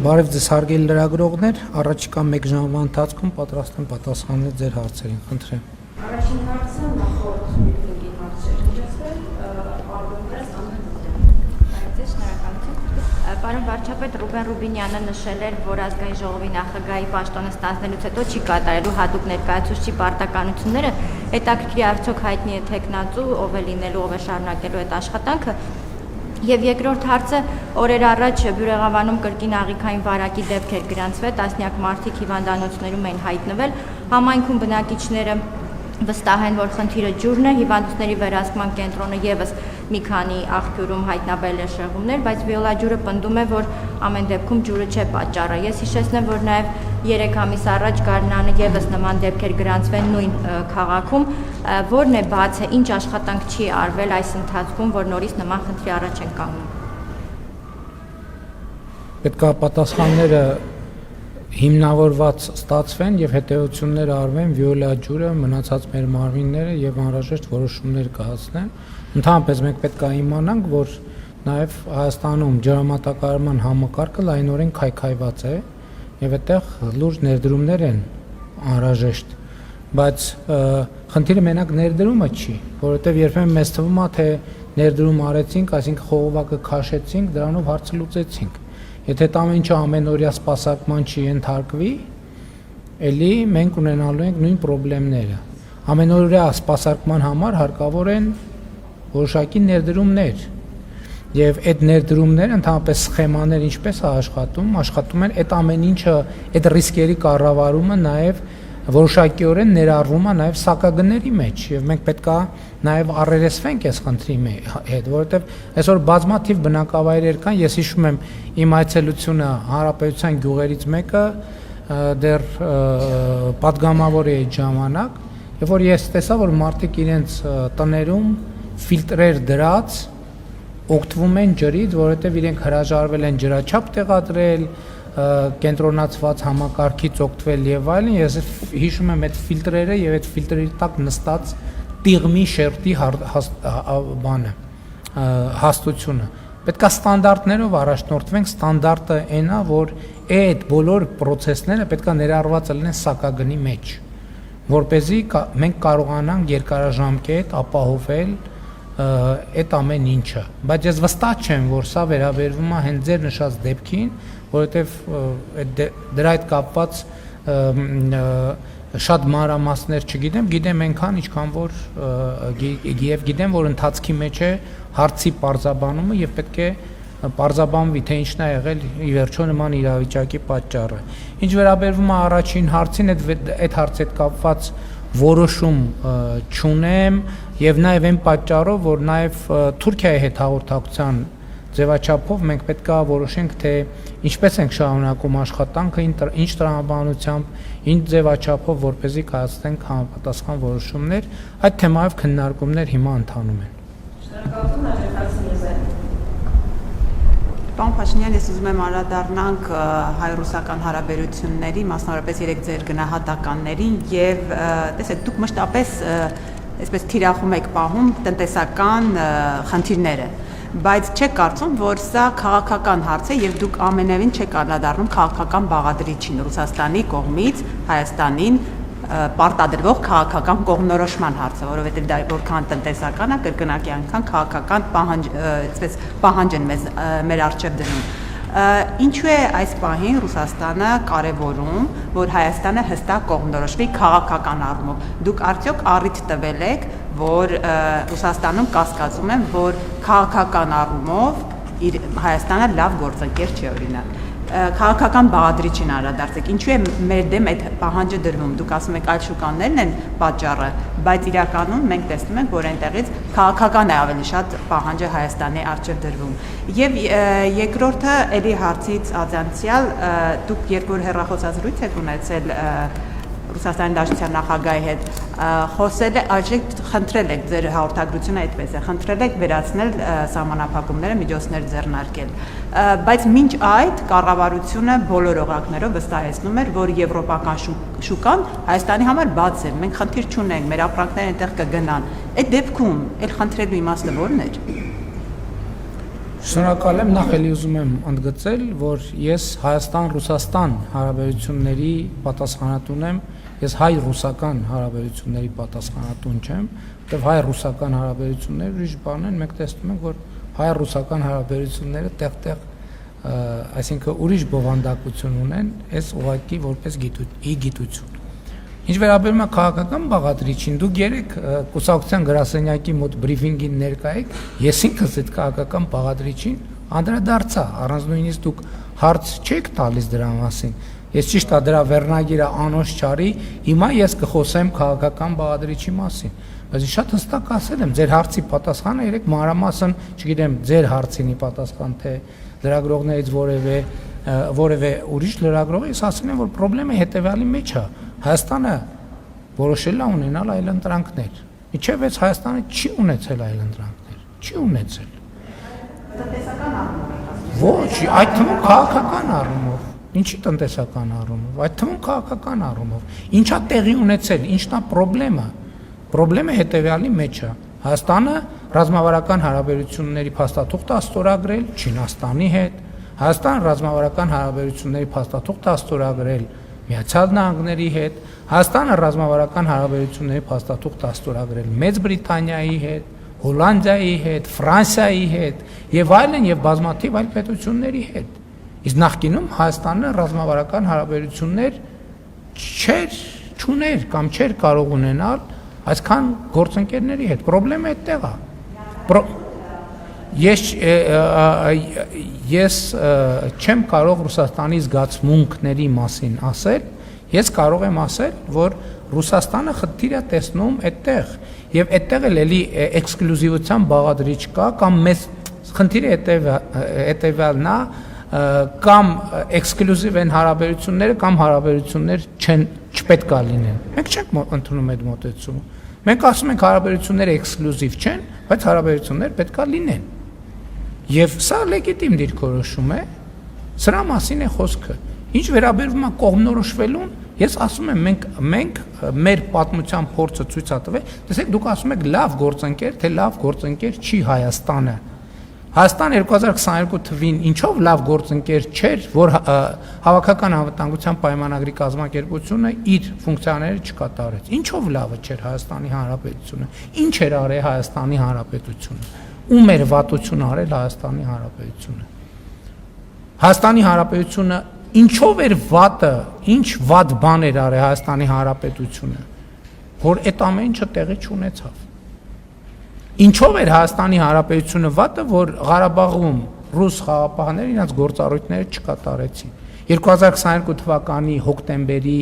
Բարև ձեզ հարգելի լրագրողներ, առաջիկա 1 ժամվա ընթացքում պատրաստ եմ պատասխանել ձեր հարցերին, խնդրեմ։ Առաջին հարցը նախորդ միթինգի հարցերն իրացվել, արվեստից Բարև շնորհակալություն։ Պարոն վարչապետ Ռուբեն Ռուբինյանը նշել էր, որ ազգային ժողովի նախագահի պաշտոնը ստանձնելուց հետո չի կատարելու հատուկ ներկայացուցչի պարտականությունները, հետաքրքիր արդյոք հայտնի է թեկնածու, ով է լինելու, ով է շարունակելու այդ աշխատանքը։ Եվ երկրորդ հարցը օրեր առաջ Բյուրեղավանում կրկին աղիքային վարակի դեպքեր գրանցվել, տասնյակ մարդիկ հիվանդանոցներում էին հայտնվել, համայնքում բնակիչները վստահ են, որ խնդիրը ջուրն է, հիվանդությունների վերահսկման կենտրոնը եւս մի քանի աղբյուրում հայտնաբերել է շեղումներ, բայց Վիոլա ջուրը պնդում է, որ ամեն դեպքում ջուրը չէ պատճառը։ Ես հիշեցնեմ, որ նաեւ 3 ամիս առաջ Գարնանը եւս նման դեպքեր գրանցվել նույն քաղաքում, որն է բացը, ինչ աշխատանք չի արվել այս ընթացքում, որ նորից նման խնդրի առաջ են կանգնում։ Պետք է պատասխանները հիմնավորված ստացվեն եւ հետեւություններ արվեն Վիոլա ջուրը, մնացած մեր մարմինները եւ անհրաժեշտ որոշումներ կայացնեն։ Ընդհանրապես մենք պետք է իմանանք, որ նաեւ Հայաստանում ջրամատակարարման համակարգը լայնորեն քայքայված է եւ այդտեղ լուրջ ներդրումներ են անհրաժեշտ, բայց խնդիրը մենակ ներդրումը չի, որովհետեւ երբեմն մեզ թվում է, թե ներդրում արեցինք, այսինքն խողովակը քաշեցինք, դրանով հարցը լուծեցինք։ Եթե դա ամեն ինչը ամենօրյա սպասարկման չի ենթարկվի, ելի մենք ունենալու ենք նույն խնդիրները։ Ամենօրյա սպասարկման համար հարկավոր են որոշակի ներդրումներ։ Եվ այդ ներդրումները ընդհանրապես սխեմաներ ինչպես է աշխատում են այդ ամեն ինչը, այդ ռիսկերի կառավարումը նաև որոշակիորեն ներառվում է նաև սակագների մեջ եւ մենք պետք է նաև առերեսվենք այս խնդրի հետ, որովհետեւ այսօր բազմաթիվ բնակավայրեր կան, ես հիշում եմ իմ այցելությունը Հանրապետության գյուղերից մեկը դեռ պատգամավոր է այդ ժամանակ, եւ որ ես տեսա, որ մարդիկ իրենց տներում ֆիլտրեր դրած օգտվում են ջրից, որովհետեւ իրենք հրաժարվել են ջրաչափ տեղադրել, կենտրոնացված համակարգից օգտվել եւ այլն, ես հիշում եմ այդ ֆիլտրերը եւ այդ ֆիլտրերի տակ նստած տիղմի շերտի հաստությունը։ Պետք է ստանդարտներով առաջնորդվենք, ստանդարտը այն է, որ այդ բոլոր process-ները պետք է ներառված լինեն սակագնի մեջ, որպեսզի մենք կարողանանք երկարաժամկետ ապահովել այդ ամեն ինչը, բայց ես վստահ չեմ, որ սա վերաբերվում է հենց ձեր նշած դեպքին, որովհետև դրա հետ կապված շատ մանրամասներ չգիտեմ, գիտեմ այնքան, ինչքան որ եւ գիտեմ, որ ընթացքի մեջ է հարցի պարզաբանումը եւ պետք է պարզաբանվի, թե ինչն է եղել ի վերջո նման իրավիճակի պատճառը։ Ինչ վերաբերվում է առաջին հարցին, այդ հարցի հետ կապված որոշում չունեմ եւ նաեւ այն պատճառով, որ նաեւ Թուրքիայի հետ հաղորդակցության ձևաչափով մենք պետք է որոշենք, թե ինչպես ենք շարունակում աշխատանքը, ինչ տրամաբանությամբ, ինչ ձևաչափով, որպեսզի կայացնենք համապատասխան որոշումներ, այդ թեմայով քննարկումներ հիմա ընթանում են։ Շնորհակալություն, Ալեքսանդր։ Պարոն Փաշինյան, ես ուզում եմ անդրադառնանք հայ-ռուսական հարաբերությունների, մասնավորապես երեք ձեր գնահատականներին եւ տեսեք, դուք մշտապես այսպես թիրախում եք պահում տնտեսական խնդիրները, բայց չեք կարծում, որ սա քաղաքական հարց է եւ դուք ամենևին չեք անդրադառնում քաղաքական բաղադրիչին Ռուսաստանի կողմից Հայաստանին պարտադրվող քաղաքական կողմնորոշման հարցը, որովհետև դա որքան տնտեսական է, կրկնակի անգամ քաղաքական պահանջ են մեր առջև դնում։ Ինչու է այս պահին Ռուսաստանը կարևորում, որ Հայաստանը հստակ կողմնորոշվի քաղաքական առումով։ Դուք արդյոք առիթ տվել եք, որ Ռուսաստանում կասկածում են, որ քաղաքական առումով Հայաստանը լավ գործընկեր չի, օրինակ։ Քաղաքական բաղադրիչին անդրադարձեք, ինչու է մեր դեմ այդ պահանջը դրվում, դուք ասում եք այլ շուկաներն են պատճառը, բայց իրականում մենք տեսնում ենք, որ այնտեղից քաղաքական է ավելի շատ պահանջը Հայաստանի առջև դրվում։ Եվ երկրորդը էլի հարցից ազանցյալ, դուք երբ որ հեռախոսազրույց եք ունեցել Ռուսաստանի Դաշնության նախագահի հետ, խոսել խնդրել եք ձեր հաղորդագրությունը այդպես է, խնդրել եք վերացնել սահմանափակումները, միջոցներ ձեռնարկել, բայց մինչ այդ կառավարությունը բոլոր օղակներով վստահեցնում էր, որ եվրոպական շուկան Հայաստանի համար բաց է, մենք խնդիր չունենք, մեր ապրանքները այնտեղ կգնան։ Այդ դեպքում այլ խնդրելու իմաստը ո՞րն էր։ Շնորհակալ եմ, նախ էլի ուզում եմ ընդգծել, որ ես Հայաստան-Ռուսաստան հարաբերությունների պատասխանատուն եմ, ես հայ-ռուսական հարաբերությունների պատասխանատուն չեմ, որտեղ հայ-ռուսական հարաբերությունները ուրիշ բան են, մենք տեսնում ենք, որ հայ-ռուսական հարաբերությունները տեղ-տեղ, այսինքն ուրիշ բովանդակություն ունեն, այս ուղղակի որպես գիտություն։ Ինչ վերաբերում է քաղաքական բաղադրիչին, դուք երեք կուսակցության գրասենյակի մոտ բրիֆինգին ներկա եք, ես ինքս այդ քաղաքական բաղադրիչին անդրադարձա, առանց նույնիսկ դուք հարց չեք տալիս դրա մասին։ Ես ճիշտ է դրա վերնագիրը անոնց չարի, հիմա ես կխոսեմ քաղաքական բաղադրիչի մասին։ Բայց շատ հստակ ասել եմ, ձեր հարցի պատասխանը երեք մանրամասն, չգիտեմ, ձեր հարցինի պատասխան թե լրագրողներից որևէ ուրիշ լրագրողի, ես ասել եմ, որ խնդրեմը հետևյալի մեջ է։ Հայաստանը որոշել է ունենալ այլընտրանքներ։ Մինչև այս Հայաստանը չի ունեցել այլընտրանքներ, չի ունեցել։ Տնտեսական առումով։ Ոչ, այդ թվում քաղաքական առումով։ Ինչի տնտեսական առումով, այդ թվում քաղաքական առումով։ Ինչա տեղի ունեցել, ինչն է խնդրեմը։ Խնդրեմը հետևյալի մեջ է։ Հայաստանը ռազմավարական հարաբերությունների փաստաթուղթ է ստորագրել Չինաստանի հետ։ Հայաստանը ռազմավարական հարաբերությունների փաստաթուղթ է ստորագրել Միացյալ Նահանգների հետ, Հայաստանը ռազմավարական հարաբերությունների փաստաթուղթ է ստորագրել Մեծ Բրիտանիայի հետ, Հոլանդիայի հետ, Ֆրանսիայի հետ եւ այլն եւ բազմաթիվ այլ պետությունների հետ։ Իսկ նախկինում Հայաստանը ռազմավարական հարաբերություններ չուներ կամ չէր կարող ունենալ այսքան գործընկերների հետ։ Խնդրեմը այդտեղ է։ Ես չեմ կարող Ռուսաստանի զգացմունքների մասին ասել, ես կարող եմ ասել, որ Ռուսաստանը խնդիր է տեսնում այդտեղ, եւ այդտեղ էլի էքսկլյուզիվության բաղադրիչ կա, կամ մեծ խնդիրը հետևյալն է, կամ էքսկլյուզիվ են հարաբերությունները, կամ հարաբերություններ չպետք է լինեն։ Մենք չենք ընդունում այդ մոտեցումը։ Մենք ասում ենք հարաբերությունները էքսկլյուզիվ չեն, բայց հարաբերություններ պետք է լինեն։ Եվ սա լեգիտիմ դիրքորոշում է, սրա մասին է խոսքը։ Ինչ վերաբերվում է կողմնորոշվելուն, ես ասում եմ մենք մեր պատմության փորձը ցույց է տվել, տեսեք դուք ասում եք լավ գործընկեր, թե լավ գործընկեր չի Հայաստանը։ Հայաստան 2022 թվին ինչով լավ գործընկեր չէր, որ հավաքական անվտանգության պայմանագրի կազմակերպությունը իր ֆունկցիաները չկատարեց։ Ինչով լավը չէր Հայաստանի Հանրապետությունը։ Ինչ էր արել Հայաստանի Հանրապետությունը։ Ում էր վատություն արել Հայաստանի Հանրապետությունը։ Հայաստանի Հանրապետությունը ինչով էր վատը, ինչ վատ բան էր արել Հայաստանի Հանրապետությունը, որ այդ ամեն ինչը տեղի չունեցավ։ Ինչով էր Հայաստանի Հանրապետությունը վատը, որ Ղարաբաղում ռուս խաղապահները իրենց գործառույթները չկատարեցին։ 2022 թվականի հոկտեմբերի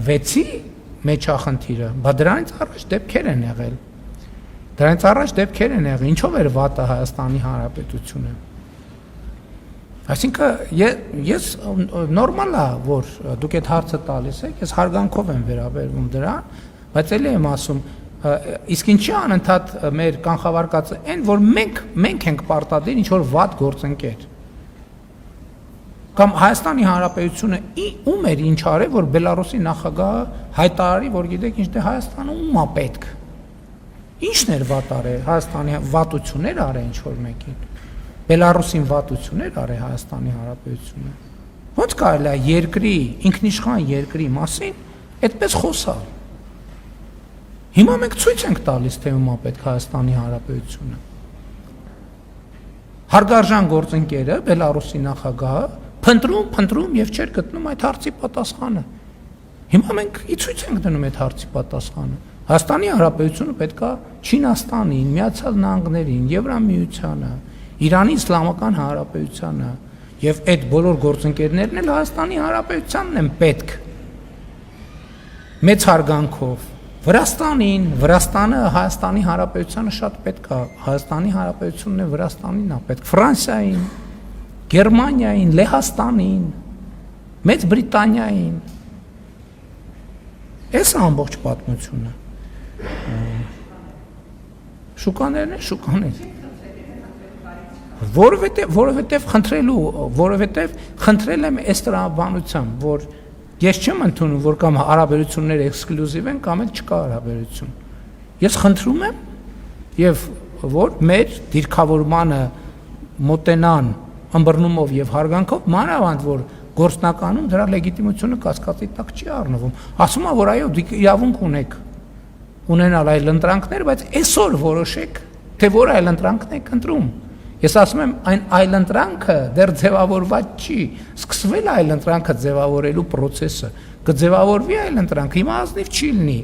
6-ի մեջ է խնդիրը, բայց դրանից առաջ դեպքեր են եղել։ Ինչով էր վատը Հայաստանի Հանրապետությունը։ Այսինքն ես նորմալ է, որ դուք այդ հարցը տալիս եք, ես հարգանքով եմ վերաբերվում դրան, բայց էլի եմ ասում, իսկ ինչի անընդհատ մեր կանխավարկածը այն, որ մենք ենք պարտադիր ինչ որ վատ գործընկեր։ Կամ Հայաստանի Հանրապետությունը ում էր ինչ արել, որ Բելարուսի նախագահը հայտարարի, որ գիտեք ինչ, դե Հայաստանը ում է պետք։ Ինչն էր վատ արել Հայաստանի վատություններ արել ինչ որ մեկին։ Բելարուսին վատություններ արել Հայաստանի Հանրապետությունը։ Ոնց կարելի է երկրի, ինքնիշխան երկրի մասին այդպես խոսալ։ Հիմա մենք ցույց ենք տալիս, թե ում է պետք Հայաստանի Հանրապետությունը։ Հարգարժան գործընկերը Բելարուսի նախագահը փնտրում եւ չէր գտնում այդ հարցի պատասխանը։ Հիմա մենք ցույց ենք դնում այդ հարցի պատասխանը։ Հայաստանի Հանրապետությունը պետք է Չինաստանին, Միացյալ Նահանգներին, Եվրամիությանը, Իրանի Իսլամական Հանրապետությանը եւ այդ բոլոր գործընկերներն էլ Հայաստանի Հանրապետությանն են պետք։ Մեծ հարգանքով Վրաստանը Հայաստանի Հանրապետությանը շատ պետք է, Հայաստանի Հանրապետությունն է Վրաստանին է պետք, Ֆրանսիային, Գերմանիային, Լեհաստանին, Մեծ Բրիտանիային։ Այս է ամբողջ պատմությունը։ Շուկաներն են շուկաներ։ Որովհետև խնդրել եմ այս տրամաբանությամբ, որ ես չեմ ընդունում, որ կամ հարաբերությունները էքսկլյուզիվ են, կամ էլ չկա հարաբերություն։ Ես խնդրում եմ, եւ որ մեր դիրքավորմանը մոտենան ըմբռնումով եւ հարգանքով, մանավանդ որ գործնականում դրա լեգիտիմությունը կասկածի տակ չի առնվում։ Ասում է, որ այո, դուք իրավունք ունեք ունենալ այլ ընտրանքներ, բայց այսօր որոշեք, թե որ այլ ընտրանքն եք ընտրում։ Ես ասում եմ, այն այլ ընտրանքը դեռ ձևավորված չի, սկսվել այլ ընտրանքը ձևավորելու process-ը, կձևավորվի այլ ընտրանք, հիմա ազնիվ չի լինի,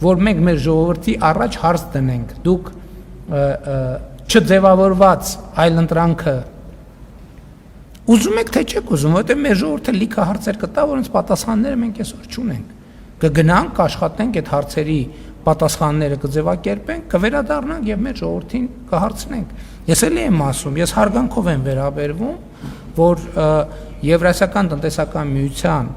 որ մենք մեր ժողովրդի առաջ հարց դնենք, դուք չձևավորված այլ ընտրանքը ուզում եք թե չեք ուզում, որովհետև մեր ժողովուրդը լիքը հարցեր կտա, որոնց պատասխանները մենք այսօր չունենք։ Կգնանք, կաշխատենք այդ հարցերի պատասխանները կձևակերպենք, կվերադառնանք եւ մեր ժողովրդին կհարցնենք։ Ես էլի եմ ասում, ես հարգանքով եմ վերաբերվում, որ Եվրասիական տնտեսական միության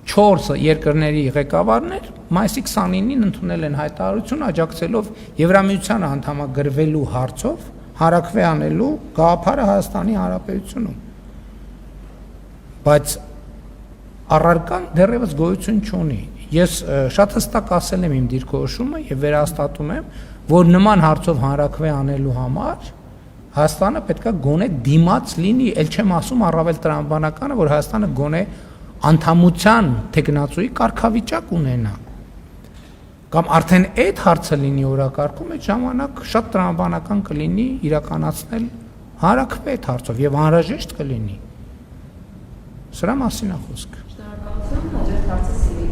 4 երկրների ղեկավարներ մայիսի 29-ին ընդունել են հայտարարություն աջակցելով Եվրամիությանը անդամագրվելու հարցով հարակվե անելու գաղափարը Հայաստանի Հանրապետությունում։ Բայց առարկան դեռևս գոյություն չունի։ Ես շատ հստակ ասել եմ իմ դիրքորոշումը եւ վերահաստատում եմ, որ նման հարցով հանրակրվե անելու համար Հայաստանը պետքա գոնե դիմաց լինի, ել չեմ ասում առավել տրամաբանականը, որ Հայաստանը գոնե անդամության տեխնացուի կարգավիճակ ունենա։ Կամ արդեն այդ հարցը լինի օրակարգում, այդ ժամանակ շատ տրամաբանական կլինի իրականացնել հանրակրվե այդ հարցով եւ անհրաժեշտ կլինի։ Սրա մասին է խոսքը։ Շնորհակալություն, հաջորդ հարցը Սիրիկ։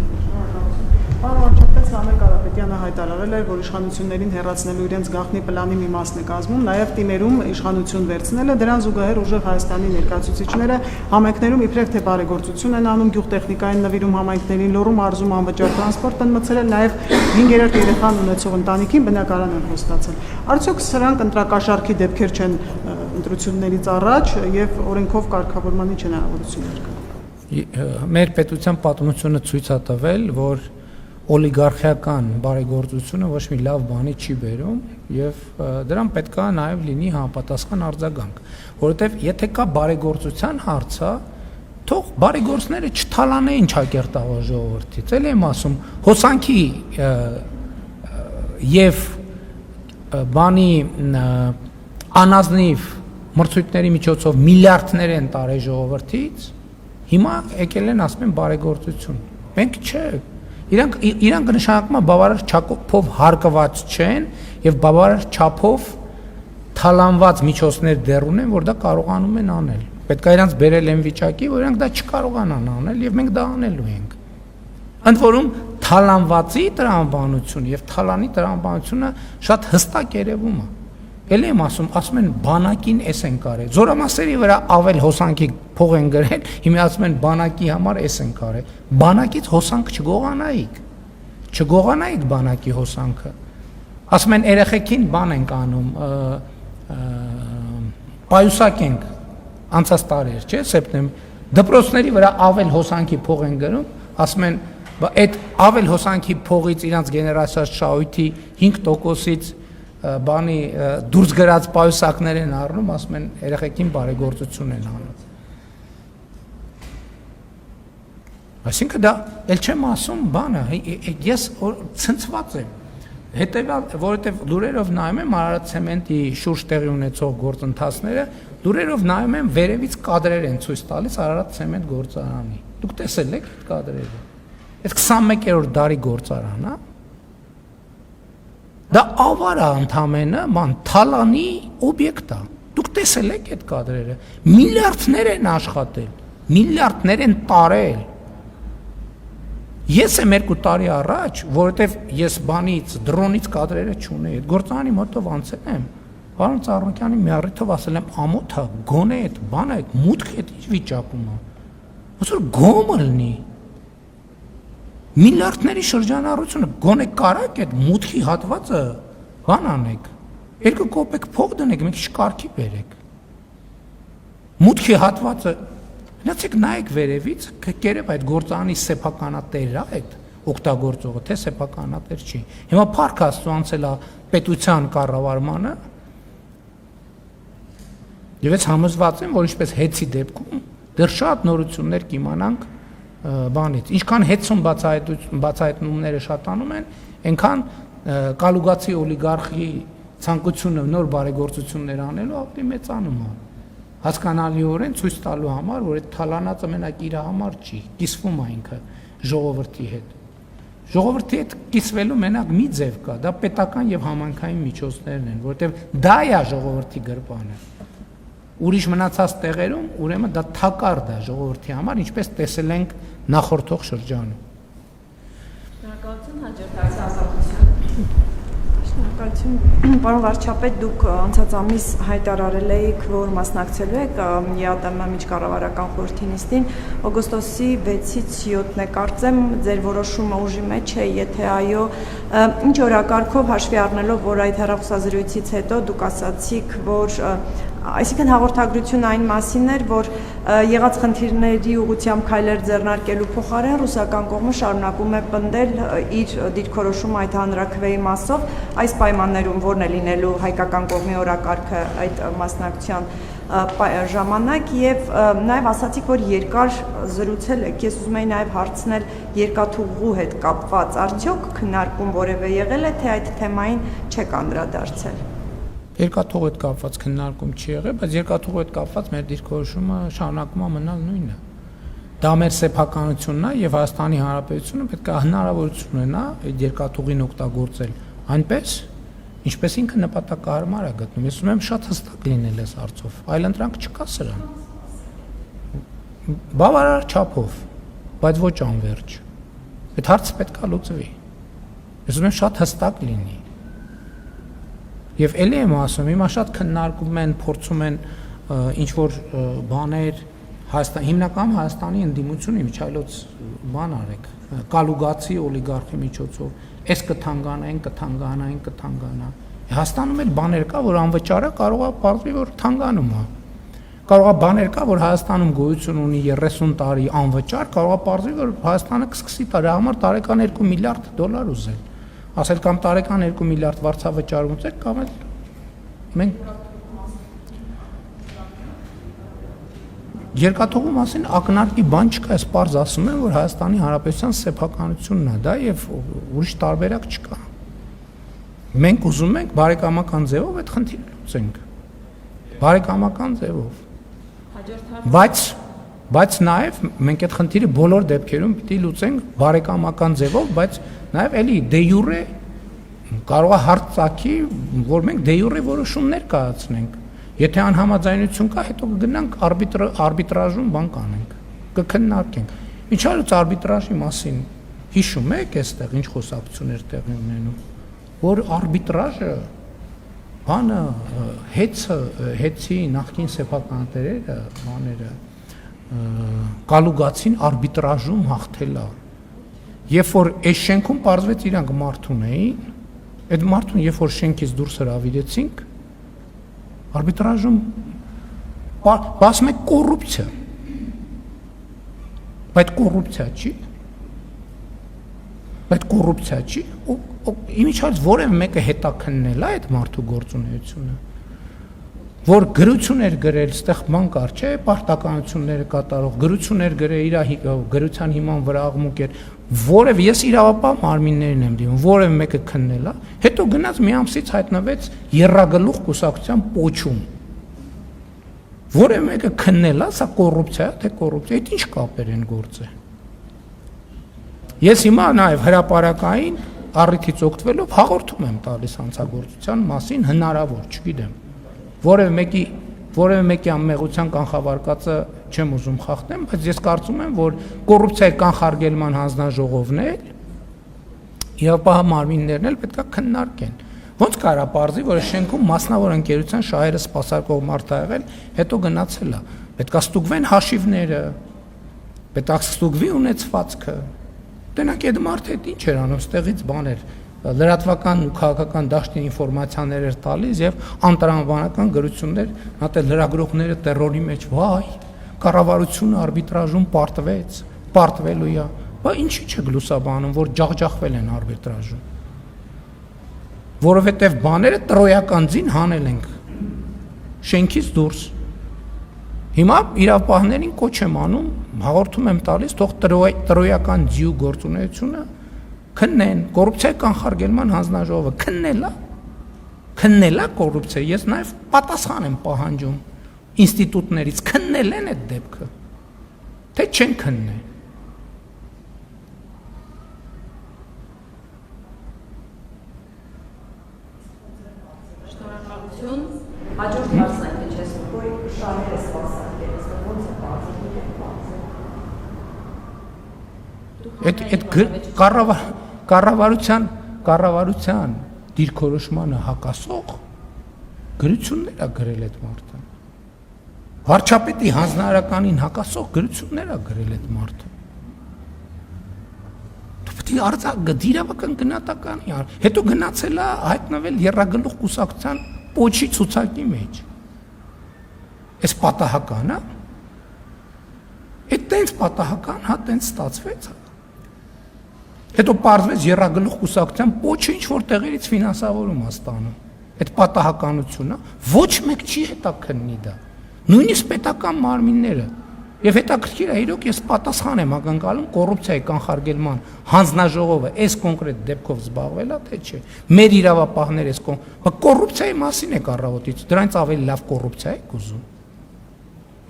Պարոն վարչապետ Սամվել Կարապետյանը հայտարարել էր, որ իշխանություններին հեռացնելու իրենց գաղտնի պլանի մի մասն է կազմում, նաև թիմերում իշխանություն վերցնելը, դրան զուգահեռ ուժեղ Հայաստանի ներկայացուցիչները համայնքներում իբրև թե բարեգործություն են անում, գյուղտեխնիկային նվիրում համայնքներին, լոռու մարզում անվճար տրանսպորտ են մտցրել, նաև 5-րդ երեխան ունեցող ընտանիքին բնակարան են հաստատել։ Արդյոք սրանք ընտրակաշառքի դեպքեր չեն ընտրություններից առաջ եւ օրենքով կարգավորման ինչ հնարավորություններ կան։ Մեր պետության պատմությունը ցույց է տվել, որ օլիգարխիական բարեգործությունը ոչ մի լավ բանի չի բերում եւ դրան պետքա նաեւ լինի համապատասխան արձագանք, որովհետեւ եթե կա բարեգործության հարցը, թող բարեգործները չթալանեին ճակերտավոր ժողովրդից, էլի եմ ասում, հոսանքի եւ բանի անազնիվ մրցույթների միջոցով միլիարդներ են տարել ժողովրդից, հիմա եկել են ասում են բարեգործություն։ Մենք չէ, իրանք նշանակում է բավարար չափով հարկված չեն եւ բավարար չափով թալանված միջոցներ դեռ ունեն, որ դա կարողանում են անել։ Պետք է իրանք բերել են վիճակի, որ իրանք դա չկարողանան անել եւ մենք դա անելու ենք։ Ընդ որում թալանվածի տրամաբանությունը եւ թալանի տրամաբանությունը շատ հստակ երևում է։ Էլի եմ ասում են բանակին էս են կարել։ Զորամասերի վրա ավել հոսանքի փող են գրել, հիմա ասում են բանակի համար էս են կարել։ Բանակից հոսանք չգողանայիք։ Չգողանայիք բանակի հոսանքը։ Ասում են երեխեքին բան ենք անում, պայուսակ ենք անցած տարի, չէ՞, սեպտեմբեր։ Դպրոցների վրա ավել հոսանքի փող են գրում, ասում են այդ ավել հոսանքի փողից իրանց գեներացիաց շահույթի 5%-ից բանի դուրս գրած պայուսակներ են առնում, ասում են երեխեքին բարեգործություն են անում։ Այսինքն դա ել չեմ ասում բանը, ես ցնցված եմ։ Հետևյալ, որովհետև լուրերով նայում եմ Արարատ ցեմենտի շուրջ տեղի ունեցող գործընթացները, լուրերով նայում եմ վերևից կադրեր են ցույց տալիս Արարատ ցեմենտ գործարանի։ Դուք տեսել եք այդ կադրերը։ Այդ 21-րդ դարի գործարան, հա։ Դա ավարա ընդամենը թալանի օբյեկտ է։ Դուք տեսել եք այդ կադրերը։ Միլիարդներ են աշխատել, միլիարդներ են տարել։ Ես եմ 2 տարի առաջ, որովհետև ես բանից, դրոնից կադրերը չունեի, այդ գործարանի մոտով անցել եմ, պարոն Ծառուկյանի մի առիթով ասել եմ, ամոթ է, գոնե այդ բանը, այդ մուտքը այդ ինչ վիճակում է։ Ոնց որ գոմը լինի։ Միլիարդների շրջանառությունը գոնե կարակ այդ մուտքի հատվածը բան անեք 2 կոպեկ փող դնեք մի քիչ կարգի բերեք մուտքի հատվածը նայեք նայեք վերևից կերև այդ գործարանի սեփականատերն է այդ օգտագործողը թե սեփականատեր չի հիմա փառք Աստծո անցել է պետության կառավարմանը եւ ես համոզված եմ որ ինչպես հեծի դեպքում դեռ շատ նորություններ կիմանանք բանից ինչքան հետցում բացահայտումները շատանում են այնքան կալուգացի օլիգարխի ցանկությունը նոր բարեգործություններ անելու ավելի մեծանում է։ Հասկանալիորեն ցույց տալու համար, որ այդ թալանածը մենակ իր համար չի, կիսվում է ինքը ժողովրդի հետ։ Ժողովրդի հետ կիսվելու մենակ մի ձև կա, դա պետական եւ համայնքային միջոցներն են, որովհետեւ դա է ժողովրդի գրպանը։ Ուրիշ մնացած տեղերում ուրեմն դա թակարդ է ժողովրդի համար, ինչպես տեսել ենք նախորդող շրջանում։ Շնորհակալություն, հաջորդ հարցը ազատություն։ Շնորհակալություն, պարոն վարչապետ, դուք անցած ամիս հայտարարել եք, որ մասնակցելու եք ԵԱՏՄ միջկառավարական խորհրդի նիստին, օգոստոսի 6-ից 7-ն է կարծեմ, ձեր որոշումը ուժի մեջ է, եթե այո, ինչ օրակարգով հաշվի առնելով, որ այդ հեռախոսազրույցից հետո դուք ասացիք, որ այսինքն հաղորդագրությունը այն մասին էր, որ եղած խնդիրների ուղղությամբ քայլեր ձեռնարկելու փոխարեն ռուսական կողմը շարունակում է պնդել իր դիրքորոշումը այդ հանրաքվեի մասով, այս պայմաններում որն է լինելու հայկական կողմի օրակարգը այդ մասնակցության ժամանակ եւ նաեւ ասացիք, որ երկար զրուցել եք, ես ուզում եի նաեւ հարցնել երկաթուղու հետ կապված, արդյոք քննարկում որևէ եղել է, թե այդ թեմային չեք անդրադարձել։ Երկաթուղու հետ կապված քննարկում չի եղել, բայց երկաթուղու հետ կապված մեր դիրքորոշումը շարունակում է մնալ նույնը։ Դա մեր սեփականությունն է եւ Հայաստանի Հանրապետությունը պետք է հնարավորություն ունենա այդ երկաթուղին օգտագործել այնպես, ինչպես ինքը նպատակահարմար է գտնում։ Ես ուզում եմ շատ հստակ լինել այս հարցով, այլ ընտրանք չկա սրան։ Բավարար չափով, բայց ոչ անվերջ։ Այդ հարցը պետք է լուծվի։ Ես ուզում եմ շատ հստակ լինի։ Եվ ելի եմ ասում, հիմա շատ քննարկում են, փորձում են ինչ-որ բաներ, հիմնական Հայաստանի ընդդիմությունը միջայլոց բան արեք, կալուգացի օլիգարխի միջոցով, այս կթանկանա։ Հայաստանում էլ բաներ կա, որ անվճարը կարող է պարզվի, որ թանգանում է։ Կարող է բաներ կա, որ Հայաստանում գոյություն ունի 30 տարի անվճար, կարող է պարզվի, որ Հայաստանը կսկսի դրա համար տարեկան $2 միլիարդ ուզել։ Ասել կամ տարեկան 2 միլիարդ վարձավճար ունեցեք, կամ էլ մենք երկաթուղու մասին ակնարկի բան չկա, ես պարզ ասում եմ, որ Հայաստանի Հանրապետության սեփականությունն է դա եւ ուրիշ տարբերակ չկա։ Մենք ուզում ենք բարեկամական ձևով այդ խնդիրը լուծենք։ Բարեկամական ձևով։ Բայց նաեւ մենք այդ խնդիրը բոլոր դեպքերում պիտի լուծենք բարեկամական ձևով, բայց նաեւ էլի դե յուրե կարող է հարց ծագի, որ մենք դե յուրե որոշումներ կայացնենք։ Եթե անհամաձայնություն կա, հետո կգնանք արբիտրաժում բան կանենք, կքննարկենք։ Ինչ արած արբիտրաժի մասին հիշում եք այստեղ ինչ խոսակցություններ տեղի ունենում, որ արբիտրաժը բանը հեցի նախկին սեփականատերերը, բաները կալուգացին արբիտրաժում հաղթել է։ Երբ որ այս շենքում պարզվեց իրանք մարդուն էին, այդ մարդուն երբ որ շենքից դուրս հրավիրեցինք, արբիտրաժում ասում եք կոռուպցիա, բայց կոռուպցիա չի, իմիջիայլոց որևէ մեկը հետաքննել է այդ մարդու գործունեությունը, որ գրություն էր գրել, ստեղ բան կար, չէ, պարտականությունները կատարող, գրություն էր գրել, իր գրության հիման վրա աղմուկ էր, որևէ ես իրավապահ մարմիններին եմ դիմում, որևէ մեկը քննել է, հետո գնաց մի ամսից հայտնվեց եռագլուխ կուսակցության պոչում։ Որևէ մեկը քննել է, սա կոռուպցիա է, թե կոռուպցիա, այդ ինչ կապեր են գործը։ Ես հիմա նաև հրապարակային առիթից օգտվելով հաղորդում եմ տալիս հանցագործության մասին հնարավոր, չգիտեմ։ Որևէ մեկի անմեղության կանխավարկածը չեմ ուզում խախտեմ, բայց ես կարծում եմ, որ կոռուպցիայի կանխարգելման հանձնաժողովն էլ իրավապահ մարմիններն էլ պետք է քննարկեն։ Ոնց կարա պարզի, որ շենքում մասնավոր ընկերության շահերը սպասարկող մարդ ա եղել, հետո գնացել է։ Պետք է ստուգվեն հաշիվները, պետք է ստուգվի ունեցվածքը։ Տենակ այդ մարդը ինչ էր անում, ստեղից բաներ լրատվական ու քաղաքական դաշտի ինֆորմացիաներ էր տալիս եւ անտրամաբանական գրություններ, հատ էլ լրագրողները terror-ի մեջ, վայ, կառավարությունը արբիտրաժում պարտվելու է։ Բա ինչի՞ չեք լուսաբանում, որ ջախջախվել են արբիտրաժում։ Որովհետեւ բաները տրոյական ձին հանել ենք շենքից դուրս։ Հիմա իրավապահներին կոչ եմ անում, հաղորդում եմ տալիս, թող տրոյական ձիու գործունեությունը քննեն, կոռուպցիայի կանխարգելման հանձնաժողովը քննել է կոռուպցիա, ես նաև պատասխան եմ պահանջում ինստիտուտներից, քննել են այդ դեպքը, թե չեն քննել։ Շնորհակալություն, հաջորդ հարցն է, թե չես որ շահեր է սպասարկել, ոնց է բարձր։ Կառավարության դիրքորոշմանը հակասող գրություններ է գրել այդ մարդը։ Վարչապետի հանձնարարականին հակասող գրություններ է գրել այդ մարդը։ Դու պետք է արձակ իրավական գնահատականի, հետո գնացել է հայտնվել Եռագլուխ կուսակցության պոչի ցուցակի մեջ։ Այս պատահական է։ Այդ տենց պատահական, հա տենց ստացվեց։ Հետո պարզվեց Եռագլուխ կուսակցության պոչը ինչ որ տեղերից ֆինանսավորում է ստանում։ Այդ պատահականությունը ոչ մեկ չի հետաքննի դա։ Նույնիսկ պետական մարմինները եւ հետաքրքիր է իրոք ես պատասխան եմ ակնկալում կոռուպցիայի կանխարգելման հանձնաժողովը այս կոնկրետ դեպքով զբաղվել է թե չէ։ Մեր իրավապահները այս կոռուպցիայի մասին է կառավարությունից, դրանից ավելի լավ կոռուպցիա է ուզում։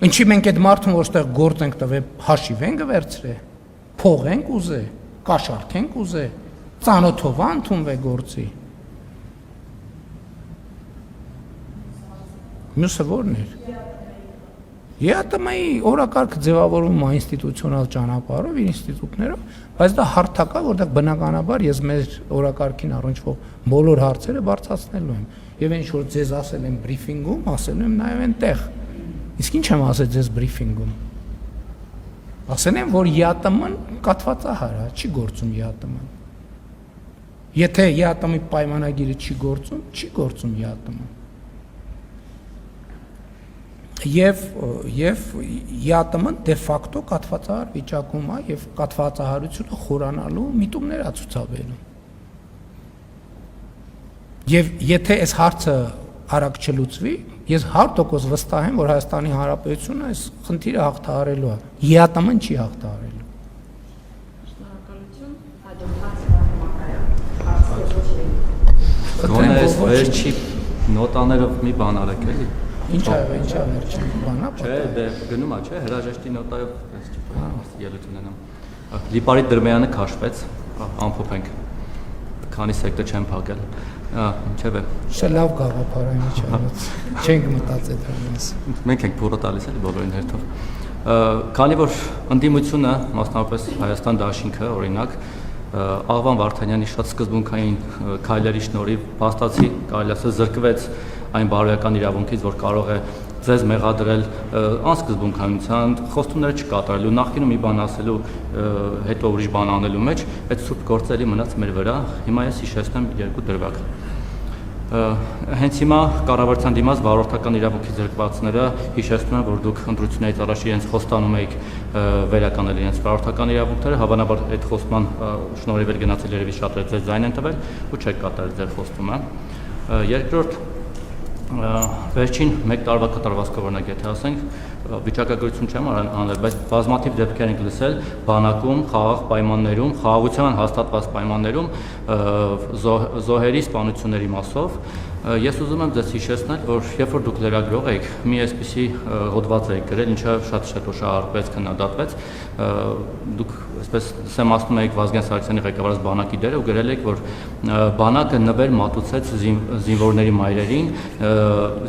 Ինչի մենք այդ մարդուն որ ստեղ գործ ենք տվել հաշիվ ենք վերցրել, փող ենք ուզել, կաշառք ենք ուզել, ծանոթով ընդունվել գործի։ Մյուսը ո՞րն էր։ ԵԱՏՄ-ի օրակարգը ձևավորվում է ինստիտուցիոնալ ճանապարհով, ինստիտուտներով, բայց դա հարթակ է, որտեղ բնականաբար ես մեր օրակարգին առնչվող բոլոր հարցերը բարձրացնելու եմ։ Եվ ինչ որ ձեզ ասել եմ բրիֆինգում, ասելու եմ նաև այնտեղ։ Իսկ ինչ եմ ասել ձեզ բրիֆինգում։ Ասել եմ, որ ԵԱՏՄ-ն կաթվածահար է, չի գործում ԵԱՏՄ-ն։ Եթե ԵԱՏՄ-ի պայմանագիրը չի գործում, չի գործում ԵԱՏՄ-ն։ Եվ ԵԱՏՄ-ն դե ֆակտո կաթվածահար վիճակում է եւ կաթվածահարությունը խորանալու միտումներ է ցուցաբերում։ Եւ եթե այս հարցը արագ չլուծվի, ես 100% վստահ եմ, որ Հայաստանի Հանրապետությունը այս խնդիրը հաղթահարելու է։ ԵԱՏՄ-ն չի հաղթահարելու։ Շնորհակալություն, հաջորդ հարցը Գոնե վերջի նոտաներով մի բան արեք էլի։ Ինչ ա վերջին բանա։ Չէ, դե գնում է, չէ, հրաժեշտի նոտայով ելույթ ունենամ։ Լիպարիտ Դրմեյանը քաշվեց, ամփոփենք։ Քանի սեկտը չեն փակել։ Ինչև է։ Շա լավ գաղափար է միջավայր։ Չենք մտածել դրանից։ Մենք ենք փորը տալիս էլի բոլորին հերթով։ Քանի որ ընդդիմությունը, մասնավորապես Հայաստան դաշինքը, օրինակ, Աղվան Վարդանյանի շատ սկզբունքային քայլերի շնորհիվ փաստացի կարելի ասել զրկվեց այն բարոյական իրավունքից, որ կարող է ձեզ մեղադրել անսկզբունքայնության, խոստումները չկատարելու, նախկինում մի բան ասելու, հետո ուրիշ բան անելու մեջ, այդ սուրբ գործերի մնաց մեր վրա։ Հիմա ես հիշեցնեմ երկու դրվագ։ Հենց հիմա կառավարության դիմաց վարորդական իրավունքի զրկվածները հիշեցնում են, որ դուք ընտրություններից առաջ իրենց խոստանում եք վերականգնել իրենց վարորդական իրավունքները, հավանաբար այդ խոստման շնորհիվ էլ գնացել երևի շատերը ձեզ ձայն են տվել ու չեք կատարել ձեր խոստումը։ Երկրորդ վերջին 1 տարվա կատարվածքով օրինակ եթե ասենք վիճակագրություն չեմ անել, բայց բազմաթիվ դեպքեր ենք լսել բանակում, խաղաղ պայմաններում, խաղաղության հաստատված պայմաններում զոհերի սպանությունների մասով։ Ես ուզում եմ ձեզ հիշեցնել, որ երբ որ դուք լրագրող եք, մի այսպիսի հոդված եք գրել, ինչը շատ շոշափեց, քննադատվեց, դուք այսպես սեմացնում եք Վազգեն Սարգսյանի ղեկավարած բանակի դերը ու գրել եք, որ բանակը նվեր մատուցեց զինվորների մայրերին,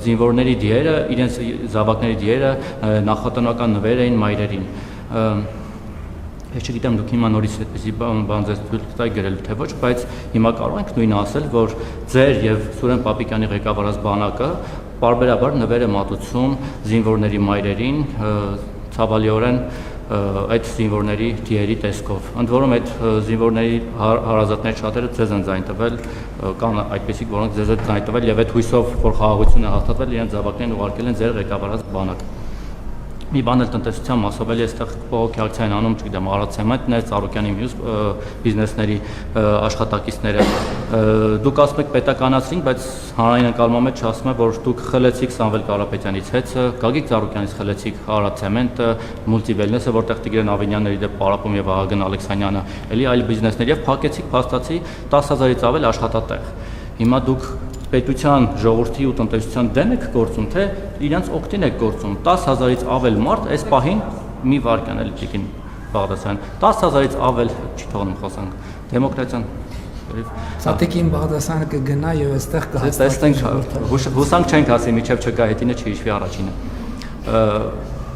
զինվորների դիերը, իրենց զավակների դիերը նախատնական նվեր էին մայրերին։ Ես չգիտեմ դուք հիմա նորից այդպեսի բան ձեզ թույլ տայ գրել թե ոչ, բայց հիմա կարող ենք նույնը ասել, որ ձեր եւ Սուրեն Պապիկյանի ղեկավարած բանակը պարբերաբար նվեր է մատուցում զինվորների մայրերին, ցավալիորեն այդ զինվորների դիերի տեսքով։ Ընդ որում այդ զինվորների հարազատների շատերը ձեզ են ձայն տվել, կան այդպեսիք, որոնք ձեզ են ձայն տվել եւ այդ հույսով, որ խաղաղությունը հաստատվել, իրենց զավակներին ուղարկել են ձեր ղեկավարած բանակ։ Մի բան էլ տնտեսության մասով էլի այստեղ բողոքի ակցիան անում, չգիտեմ, Արարատսեմենտներ, Ծառուկյանի մյուս բիզնեսների աշխատակիցները։ Դուք ասում եք պետականացրինք, բայց հանրային ընկալման մեջ ասում է, որ դուք խլեցիք Սամվել Կարապետյանից հեծը, Գագիկ Ծառուկյանից խլեցիք Արարատսեմենտը, Մուլտիվելնեսը, որտեղ Տիգրան Ավինյանների դեպ պարապում եւ Ահագն Ալեքսանյանը, էլի այլ բիզնեսներ եւ փակեցիք փաստացի 10,000-ից ավել աշխատատեղ։ Հիմա դուք պետության, ժողովրդի ու տնտեսության դեմ եք գործում, թե իրենց օգտին եք գործում։ 10,000-ից ավել մարդ այս պահին մի վարքան էլի Տիկին Բաղդասարյան, 10,000-ից ավել չի թողնում խոսանք։ Դեմոկրատիան Սատիկին Բաղդասարյանը կգնա եւ այստեղ կհաստատենք, հուսանք չենք ասի, միջև չգա հետինը չհիշվի առաջինը։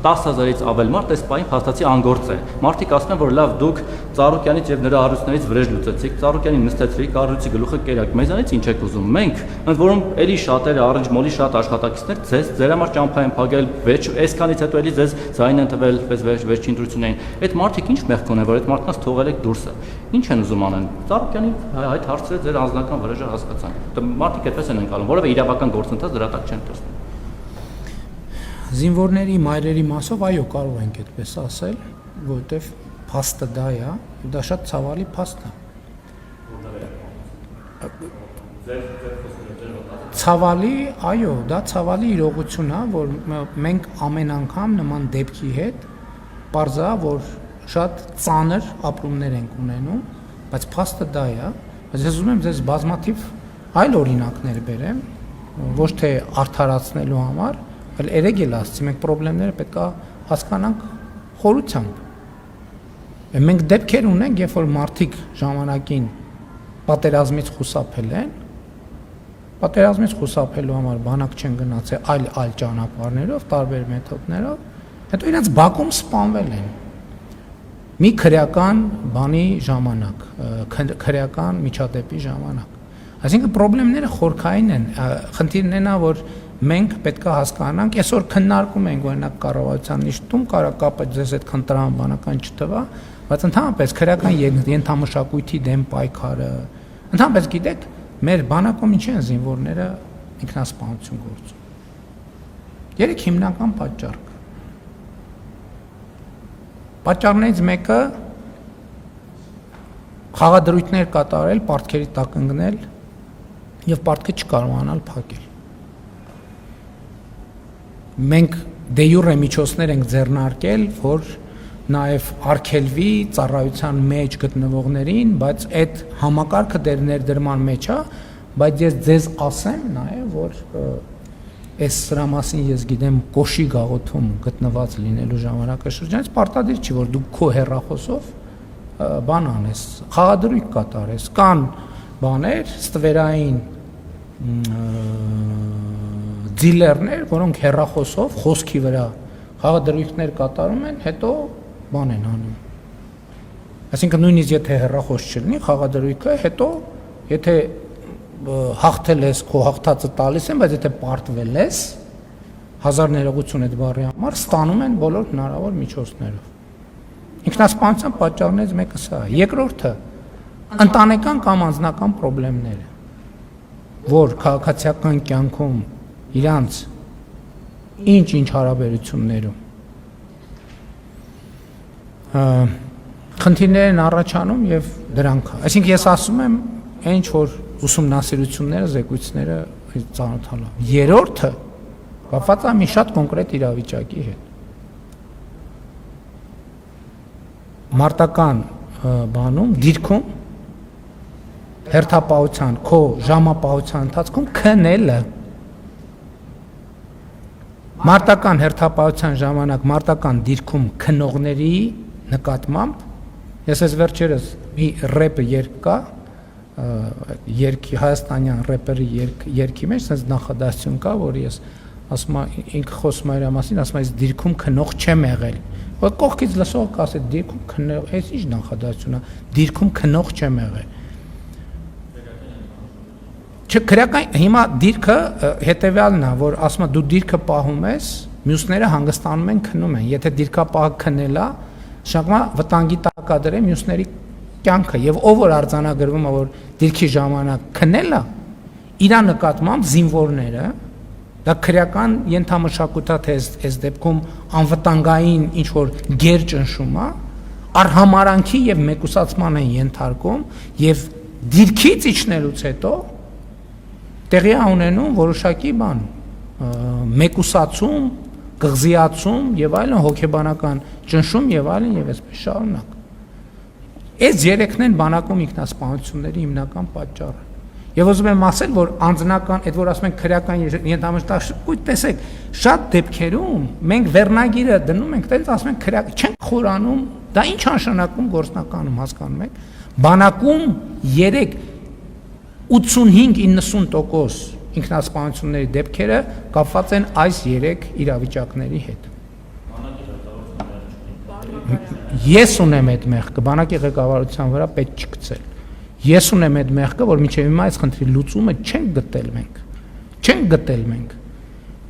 10,000-ից ավել մարդ այս պահին փաստացի անգործ է։ Մարդիկ ասում են, որ լավ դուք Ծառուկյանից եւ նրա հարուստներից վրեժ լուծեցիք, Ծառուկյանին նստեցրիք, կառույցի գլուխը կերակ, մեզանից ինչ եք ուզում։ Մենք, ընդ որում էլի շատերը առնջմոլի շատ աշխատակիցներ ձեր համար ճամփա են փակել, այսքանից հետո էլի ձեզ ձայն են տվել, վերջին ընտրություններին։ Այդ մարդիկ ինչ մեղք ունեն, որ այդ մարդկանց թողել եք դուրսը։ Ինչ են ուզում անեն։ Ծառուկյանի այդ հարցերը ձեր անձնական վրեժը հասկացան։ Մարդիկ այդպես են անցալում, որովհետեւ իրավական գործընթաց դրա տակ չեն տեսնում։ Զինվորների մայրերի մասով այո կարող ենք այդպես ասել, որովհետև փաստը դա է, եւ դա շատ ցավալի փաստ է։ Ցավալի, այո, դա ցավալի իրողություն է, որ մենք ամեն անգամ նման դեպքի հետ պարզա, որ շատ ծանր ապրումներ ենք ունենում, բայց փաստը դա է, բայց ես ուզում եմ ձեզ բազմաթիվ այլ օրինակներ բերեմ, ոչ թե արդարացնելու համար, այլ երեք էլ ասացի, մենք խնդիրները պետք է հասկանանք խորությամբ։ Մենք դեպքեր ունենք, երբ որ մարդիկ ժամանակին պատերազմից խուսափել են, պատերազմից խուսափելու համար բանակ չեն գնացել այլ ճանապարհներով, տարբեր մեթոդներով, հետո իրենց բակում սպանվել են։ Մի քրեական բանի ժամանակ, քրեական միջադեպի ժամանակ։ Այսինքն խնդիրները խորքային են, խնդիրն է նա, որ մենք պետք է հասկանանք, այսօր քննարկում ենք օրինակ կառավարության նիստում, կարա կապը ձեզ այդքան տրամաբանական չթվա, բայց ընդհանրապես քրեական ենթամշակույթի դեմ պայքարը, ընդհանրապես գիտեք, մեր բանակում ինչ են զինվորները ինքնասպանություն գործում։ Երեք հիմնական պատճառ կա։ Պատճառներից մեկը խաղադրույթներ կատարել, պարտքերի տակ ընկնել եւ պարտքը չկարողանալ փակել։ Մենք դե յուրե միջոցներ ենք ձեռնարկել, որ նաև արգելվի ծառայության մեջ գտնվողներին, բայց այդ համակարգը դեր ներդրման մեջ է, բայց ես ձեզ ասեմ նաև, որ այս սրա մասին ես գիտեմ Կոշի գաղութում գտնված լինելու ժամանակաշրջանից պարտադիր չի, որ դու քո հեռախոսով բան անես, խաղադրույք կատարես, կան բաներ, ստվերային դիլերներ, որոնք հեռախոսով խոսքի վրա խաղադրույքներ կատարում են, հետո բան են անում։ Այսինքն նույնիսկ եթե հեռախոս չլինի, խաղադրույքը հետո եթե հաղթել ես, քո հաղթածը տալիս են, բայց եթե պարտվել ես, հազար ներողություն այդ բառի համար, ստանում են բոլոր հնարավոր միջոցներով։ Ինքնասպանության պատճառներից մեկը սա է։ Երկրորդը ընտանեկան կամ անձնական խնդիրները, որ քաղաքացիական կյանքում իրանց ինչ հարաբերություններում խնդիրներ են առաջանում եւ դրանք, այսինքն ես ասում եմ, ինչ որ ուսումնասիրությունները, զեկույցները ծանոթալով։ Երրորդը կապված է մի շատ կոնկրետ իրավիճակի հետ։ Մարտական բանում, դիրքում հերթապահության, քո ժամապահության ընթացքում քնելը մարտական հերթապահության ժամանակ մարտական դիրքում քնողների նկատմամբ ես այս վերջերս մի ռեպը երգ կա, երգի հայաստանյան ռեպերի երգի մեջ sense նախադասություն կա, որ ես ասում եմ ինքը խոսում է իր մասին, ասում եմ ես դիրքում քնող չեմ եղել։ Որ կողքից լսող կասի դիրքում քնող, այս ի՞նչ նախադասություն է, դիրքում քնող չեմ եղել։ Քրեական հիմա դիրքը հետեւյալն է, որ ասում եմ դու դիրքը պահում ես, մյուսները հանգստանում են քնում են։ Եթե դիրքապահը քնելա, շակմա վտանգի տակ է դրել մյուսների կյանքը եւ ով որ արձանագրվում է, որ դիրքի ժամանակ քնելա, իր նկատմամբ զինվորները դա քրեական ենթամշակույթ է, թե այս դեպքում անվտանգային ինչ որ գեր ճնշում է, արհամարանքի եւ մեկուսացման են ենթարկում եւ դիրքից իջնելուց հետո տեղի է ունենում որոշակի բան, մեկուսացում, կղզիացում եւ այլն, հոգեբանական ճնշում եւ այլն եւ այսպես շարունակ։ Այս երեքն են բանակում ինքնասպանությունների հիմնական պատճառը։ Եվ ուզում եմ ասել, որ անձնական, այդ որ ասում են քրեական ենթամշտաշփույթ, տեսեք, շատ դեպքերում մենք վերնագիրը դնում ենք, տենց ասում ենք քրեական, չենք խորանում, դա ինչ նշանակում գործնականում հասկանում եք։ Բանակում 85-90% ինքնասպանությունների դեպքերը կապված են այս 3 իրավիճակների հետ։ Ես ունեմ այդ մեղքը, բանակի ղեկավարության վրա պետք չգցել։ Ես ունեմ այդ մեղքը, որ մինչև հիմա այս խնդրի լուծումը չենք գտել մենք։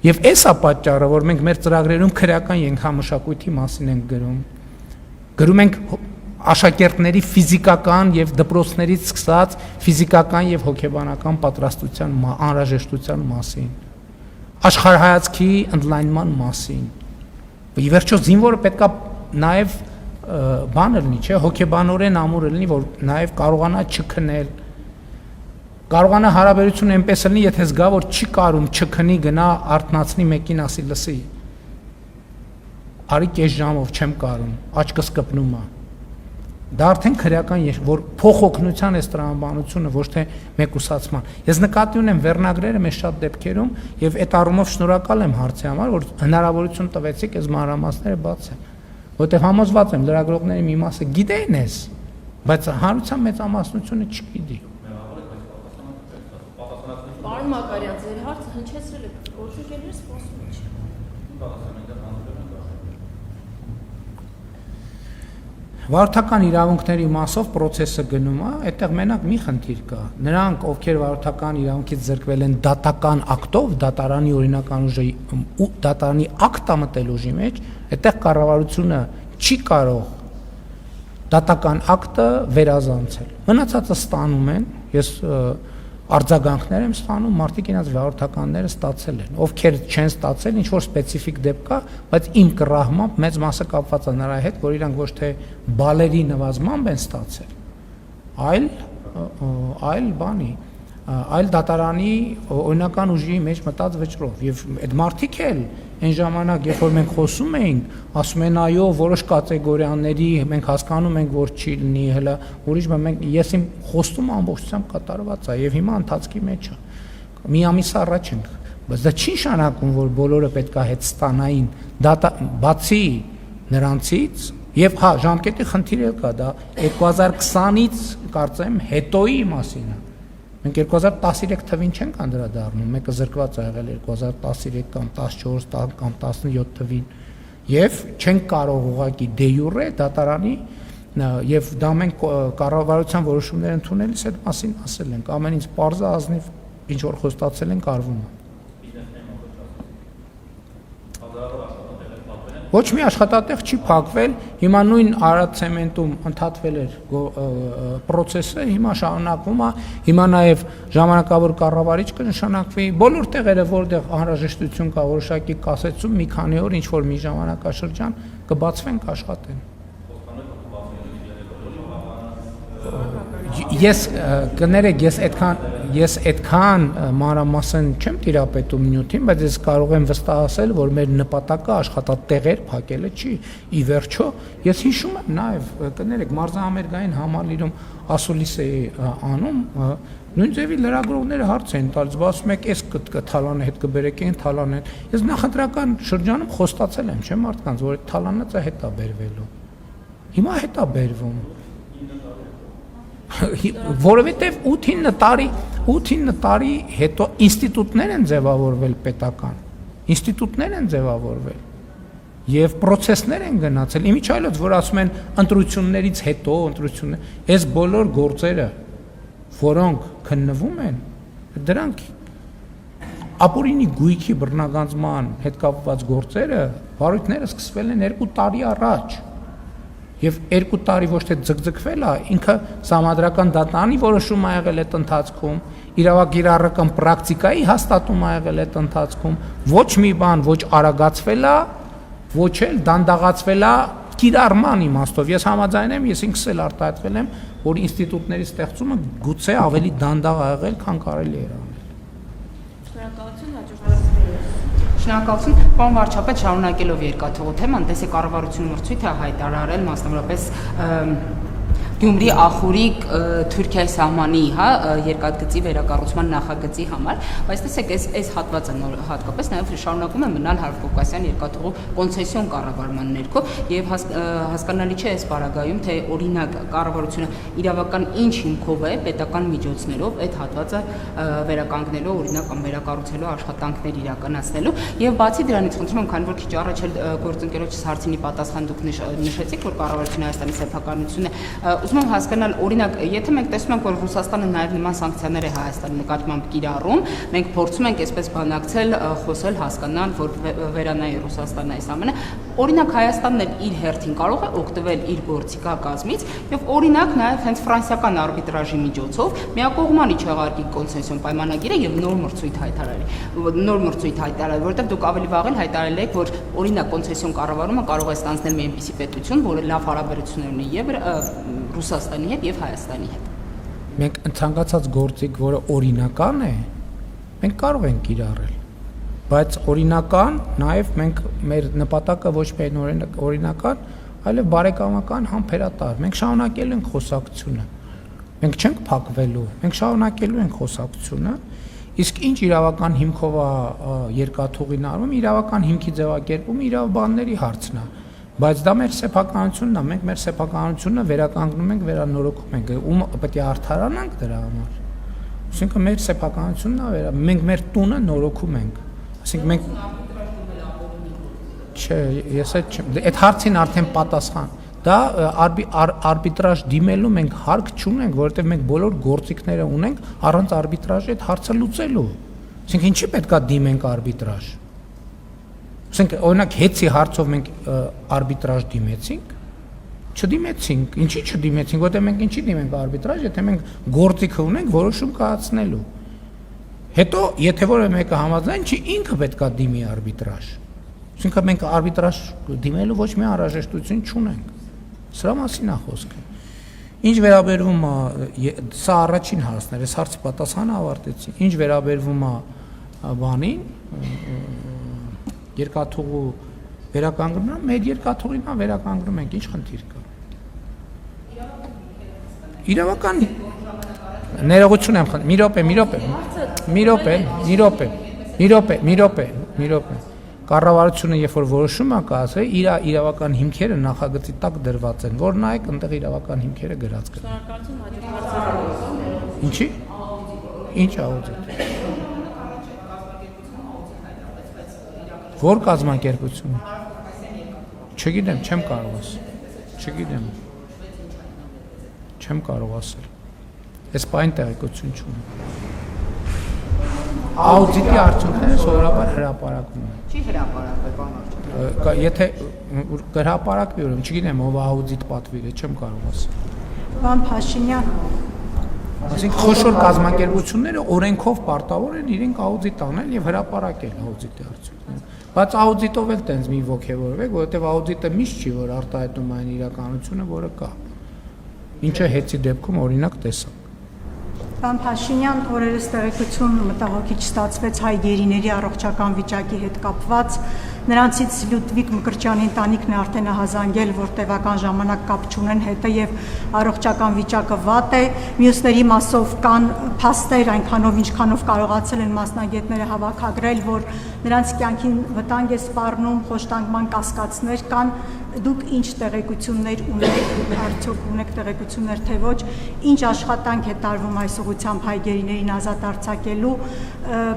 Եվ էսա պատճառը, որ մենք մեր ծրագրերում քրեական ենթամշակույթի մասին ենք գրում ենք աշակերտների ֆիզիկական եւ դպրոցներից սկսած ֆիզիկական եւ հոգեբանական պատրաստության անհրաժեշտության մասին, աշխարհայացքի ընդլայնման մասին։ Ի վերջո զինվորը պետքա նաեւ բանը լինի, չէ, հոգեբանորեն ամուր լինի, որ նաեւ կարողանա չքնել, կարողանա հարաբերություն այնպես լինի, եթե զգա, որ չի կարում չքնի, գնա արթնացնի մեկին, ասի լսի, արի կես ժամով չեմ կարում, աչքս կպնում է։ Դա արդեն քրեական որ փոխօգնության է տրամաբանությունը, ոչ թե մեկուսացման։ Ես նկատի ունեմ վերնագրերը մեծ շատ դեպքերում եւ այդ առումով շնորհակալ եմ հարցի համար, որ հնարավորություն տվեցիք այս մանրամասները բացել, որտեղ համոզված եմ լրագրողների մի մասը գիտեն էս, բայց հանրության մեծամասնությունը չգիտի։ Պարոն Մակարյան, ձեր հարցը հնչեցրել եք, գործընկերները սպասում են։ Վարորդական իրավունքների մասով process-ը գնում է, այդտեղ մենակ մի խնդիր կա։ Նրանք, ովքեր վարորդական իրավունքից զրկվել են դատական ակտով, դատարանի օրինական ուժի դատարանի ակտը մտել ուժի մեջ, այդտեղ կառավարությունը չի կարող դատական ակտը վերազանցել։ Մնացածը ստանում են, ես արձագանքներ եմ ստանում, մարդիկ իրենց վարորդականները ստացել են, ովքեր չեն ստացել, ինչ որ սպეციფიկ դեպք կա, բայց իմ կռահմամբ մեծ մասը կապված է նրա հետ, որ իրանք ոչ թե բալերի նվազմամբ են ստացել, այլ բանի, այլ դատարանի օրինական ուժի մեջ մտած վճռով, եւ այդ մարդիկ էլ այն ժամանակ, երբ որ մենք խոսում էինք, ասում են այո, որոշ կատեգորիաների մենք հասկանում ենք, որ չի լինի, հələ ուրիշ մենք ես իմ խոստումը ամբողջությամբ կատարված է եւ հիմա ընթացքի մեջ է։ Մի ամիս առաջ ենք, բայց դա չի նշանակում, որ բոլորը պետքա հետ ստանային, բացի նրանցից եւ հա, ժամկետի խնդիրը կա, դա 2020-ից կարծեմ հետոյի մասին է։ Մենք 2013 թվին չենք անդրադառնում, մեկը զրկված է եղել 2013 կամ 14 կամ 17 թվին եւ չենք կարող ուղղակի դե յուրե դատարանի եւ դա մենք կառավարության որոշումներ ընդունելիս այդ մասին ասել ենք, ամեն ինչ պարզ է, ազնիվ ինչ որ խոստացել ենք արվում է։ Ոչ մի աշխատատեղ չի փակվել, հիմա նույն Արադ ցեմենտում ընդհատվել էր process-ը, հիմա շարունակվում է, հիմա նաև ժամանակավոր կառավարիչ կնշանակվի, բոլոր տեղերը, որտեղ անհրաժեշտություն կա որոշակի կասեցում, մի քանի օր ինչ որ մի ժամանակաշրջան կբացվեն, կաշխատեն։ Ես կներեք, ես այդքան մանրամասն չեմ տիրապետում նյութին, բայց ես կարող եմ վստահ ասել, որ մեր նպատակը աշխատատեղեր փակելը չի։ Ի վերջո, ես հիշում եմ նաև, կներեք, մարզահամերգային համալիրում ասուլիս էի անում, նույն ձևի լրագրողները հարց են տալիս, ասում եք, էս թալանը հետ կբերեք, այն թալանն։ Ես նախընտրական շրջանում խոստացել եմ, չէ՞ մարդկանց, որ այդ թալանը հետ է բերվելու։ Հիմա հետ է բերվում։ Որովհետև 8-9 տարի հետո ինստիտուտներ են ձևավորվել պետական, ինստիտուտներ են ձևավորվել եւ process-ներ են գնացել, իմիջ այլոց, որ ասում են ընտրություններից հետո, այս բոլոր գործերը, որոնք քննվում են, դրանք ապօրինի գույքի բռնագանձման հետ կապված գործերը, վարույթները սկսվել են 2 տարի առաջ։ Եվ 2 տարի ոչ թե ձգձգվել է, ինքը համադրական դատարանի որոշում ա եղել այդ ընթացքում, իրավագիտական պրակտիկայի հաստատում ա եղել այդ ընթացքում, ոչ մի բան ոչ արագացվել է, ոչ էլ դանդաղացվել է կիրառման իմաստով։ Ես համաձայն եմ, ես ինքս էլ արտահայտվել եմ, որ ինստիտուտների ստեղծումը գուցե ավելի դանդաղ ա եղել, քան կարելի էր անել։ Շնորհակալություն, հաջորդ Շնորհակալություն, պարոն վարչապետ, շարունակելով երկաթուղու թեման, տեսեք կառավարությունը մրցույթ է հայտարարել մասնավորապես Գյումրի Ախուրիկ Թուրքիայի սահմանի, հա, երկաթգծի վերակառուցման նախագծի համար, բայց տեսեք, այս հատվածը հատկապես նաև շարունակում է մնալ Հարավկովկասյան երկաթուղու կոնցեսիոն կառավարման ներքո եւ հասկանալի չէ այս բaragայում, թե օրինակ կառավարությունը իրավական ինչ հիմքով է պետական միջոցներով այդ հատվածը վերականգնելու, օրինակ կամ վերակառուցելու աշխատանքներ իրականացնելու եւ բացի դրանից խնդրում եմ, քանի որ քիչ առաջ էլ գործընկերոջս հարցինի պատասխան դուք նշեցիք, որ կառավարությունը Հայաստանի սեփականությունը ուզում եմ հասկանալ, օրինակ, եթե մենք տեսնում ենք, որ Ռուսաստանը նաև նման սանկցիաներ է Հայաստանի նկատմամբ կիրառում, մենք փորձում ենք այսպես բանակցել, խոսել, հասկանալ, որ վերանայի Ռուսաստանը այս ամենը, օրինակ Հայաստանն էլ իր հերթին կարող է օգտվել իր գործիքակազմից եւ օրինակ նաև հենց ֆրանսիական արբիտրաժի միջոցով միակողմանի չեղարկի կոնցեսիոն պայմանագիրը եւ նոր մրցույթ հայտարարի, որտեղ դուք ավելի վաղ էլ հայտարարել եք, որ օրինակ կոնցեսիոն կառավարումը կարող է ստանձնել մի այնպիսի պետություն, որը լավ հարաբերություններ ունի եւ Ռուսաստանի հետ եւ Հայաստանի հետ։ Մենք ցանկացած գործիք, որը օրինական է, մենք կարող ենք կիրառել, բայց օրինական նաև մենք մեր նպատակը ոչ միայն օրինական, այլև բարեկամական համբերատար։ Մենք շարունակելու ենք խոսակցությունը։ Մենք չենք փակվելու, մենք շարունակելու ենք խոսակցությունը, իսկ ինչ իրավական հիմքով է երկաթուղին արվում, իրավական հիմքի ձևակերպումը իրավաբանների հարցն է։ Բայց դա մեր սեփականությունն է, մենք մեր սեփականությունը վերականգնում ենք, վերանորոգում ենք, ում պետք է արդարանանք դրա համար։ Այսինքն մեր սեփականությունն է, մենք մեր տունը նորոգում ենք։ Այսինքն մենք չէ, ես այդ հարցին արդեն պատասխան։ Դա արբիտրաժ դիմելու մենք հարկ չունենք, որովհետև մենք բոլոր գործիքները ունենք առանց արբիտրաժի այդ հարցը լուծելու։ Այսինքն ինչի պետքա դիմենք արբիտրաժ։ Ասենք օրինակ հեծի հարցով մենք արբիտրաժ դիմեցինք, չդիմեցինք, ինչի չդիմեցինք, որտեղ մենք ինչի դիմենք արբիտրաժ, եթե մենք գործիքը ունենք որոշում կայացնելու։ Հետո եթե որևէ մեկը համաձայն չի, ինքը պետքա դիմի արբիտրաժ։ Այսինքն մենք արբիտրաժ դիմելու ոչ մի անհրաժեշտություն չունենք։ Սրա մասին է խոսքը։ Ինչ վերաբերվում է սա առաջին հարցն էր, այս հարցի պատասխանը ավարտեցի։ Ինչ վերաբերվում է բանին, երկաթուղու վերականգնումը, մեր երկաթուղին է վերականգնում ենք, ինչ խնդիր կա։ Իրավական ներողություն եմ խնդրում, մի րոպե։ Կառավարությունը երբ որ որոշում է կայացրել, իր իրավական հիմքերը նախագծի տակ դրված են, որ նայեք այնտեղ իրավական հիմքերը գրած կան։ Ինչի՞։ Ինչ աուդիտ։ Որ կազմակերպություն։ Չգիտեմ, չեմ կարող ասել։ Չեմ կարող ասել։ Այս բան տեղեկություն չունեմ։ Աուդիտի արդյունքները սովորաբար հրապարակվում են։ Չի հրապարակվել, բան Եթե հրապարակվի, ուրեմն չգիտեմ, ով աուդիտ պատվիրը, չեմ կարող ասել։ Պարոն Փաշինյան, Այսինքն խոշոր կազմակերպությունները օրենքով պարտավոր են իրենք աուդիտ անել եւ հրապարակել աուդիտի արդյունքները։ Բայց աուդիտով էլ տենց մի ոգևորվեք, որովհետեւ աուդիտը միշտ չի, որ արտահայտում այն իրականությունը, որը կա։ Ինչը հեծի դեպքում օրինակ տեսա։ Պարոն Փաշինյան, օրերս տեղեկություն մտահոգիչ ստացվեց հայ գերիների առողջական վիճակի հետ կապված։ Նրանցից Լյուդվիգ Մկրտչյանի ընտանիքն է արդեն հազանգել, որ տևական ժամանակ կապ չունեն հետը եւ առողջական վիճակը վատ է։ Մյուսների մասով կան փաստեր, այնքանով ինչքանով կարողացել են մասնագետները հավաքագրել, որ նրանց կյանքին վտանգ է սպառնում, խոշտանգման կասկածներ կան։ Դուք ինչ տեղեկություններ ունեք, արդյոք ունեք տեղեկություններ, թե ոչ, ինչ աշխատանք է տարվում այս ուղղությամբ հայ գերիներին ազատ արձակելու։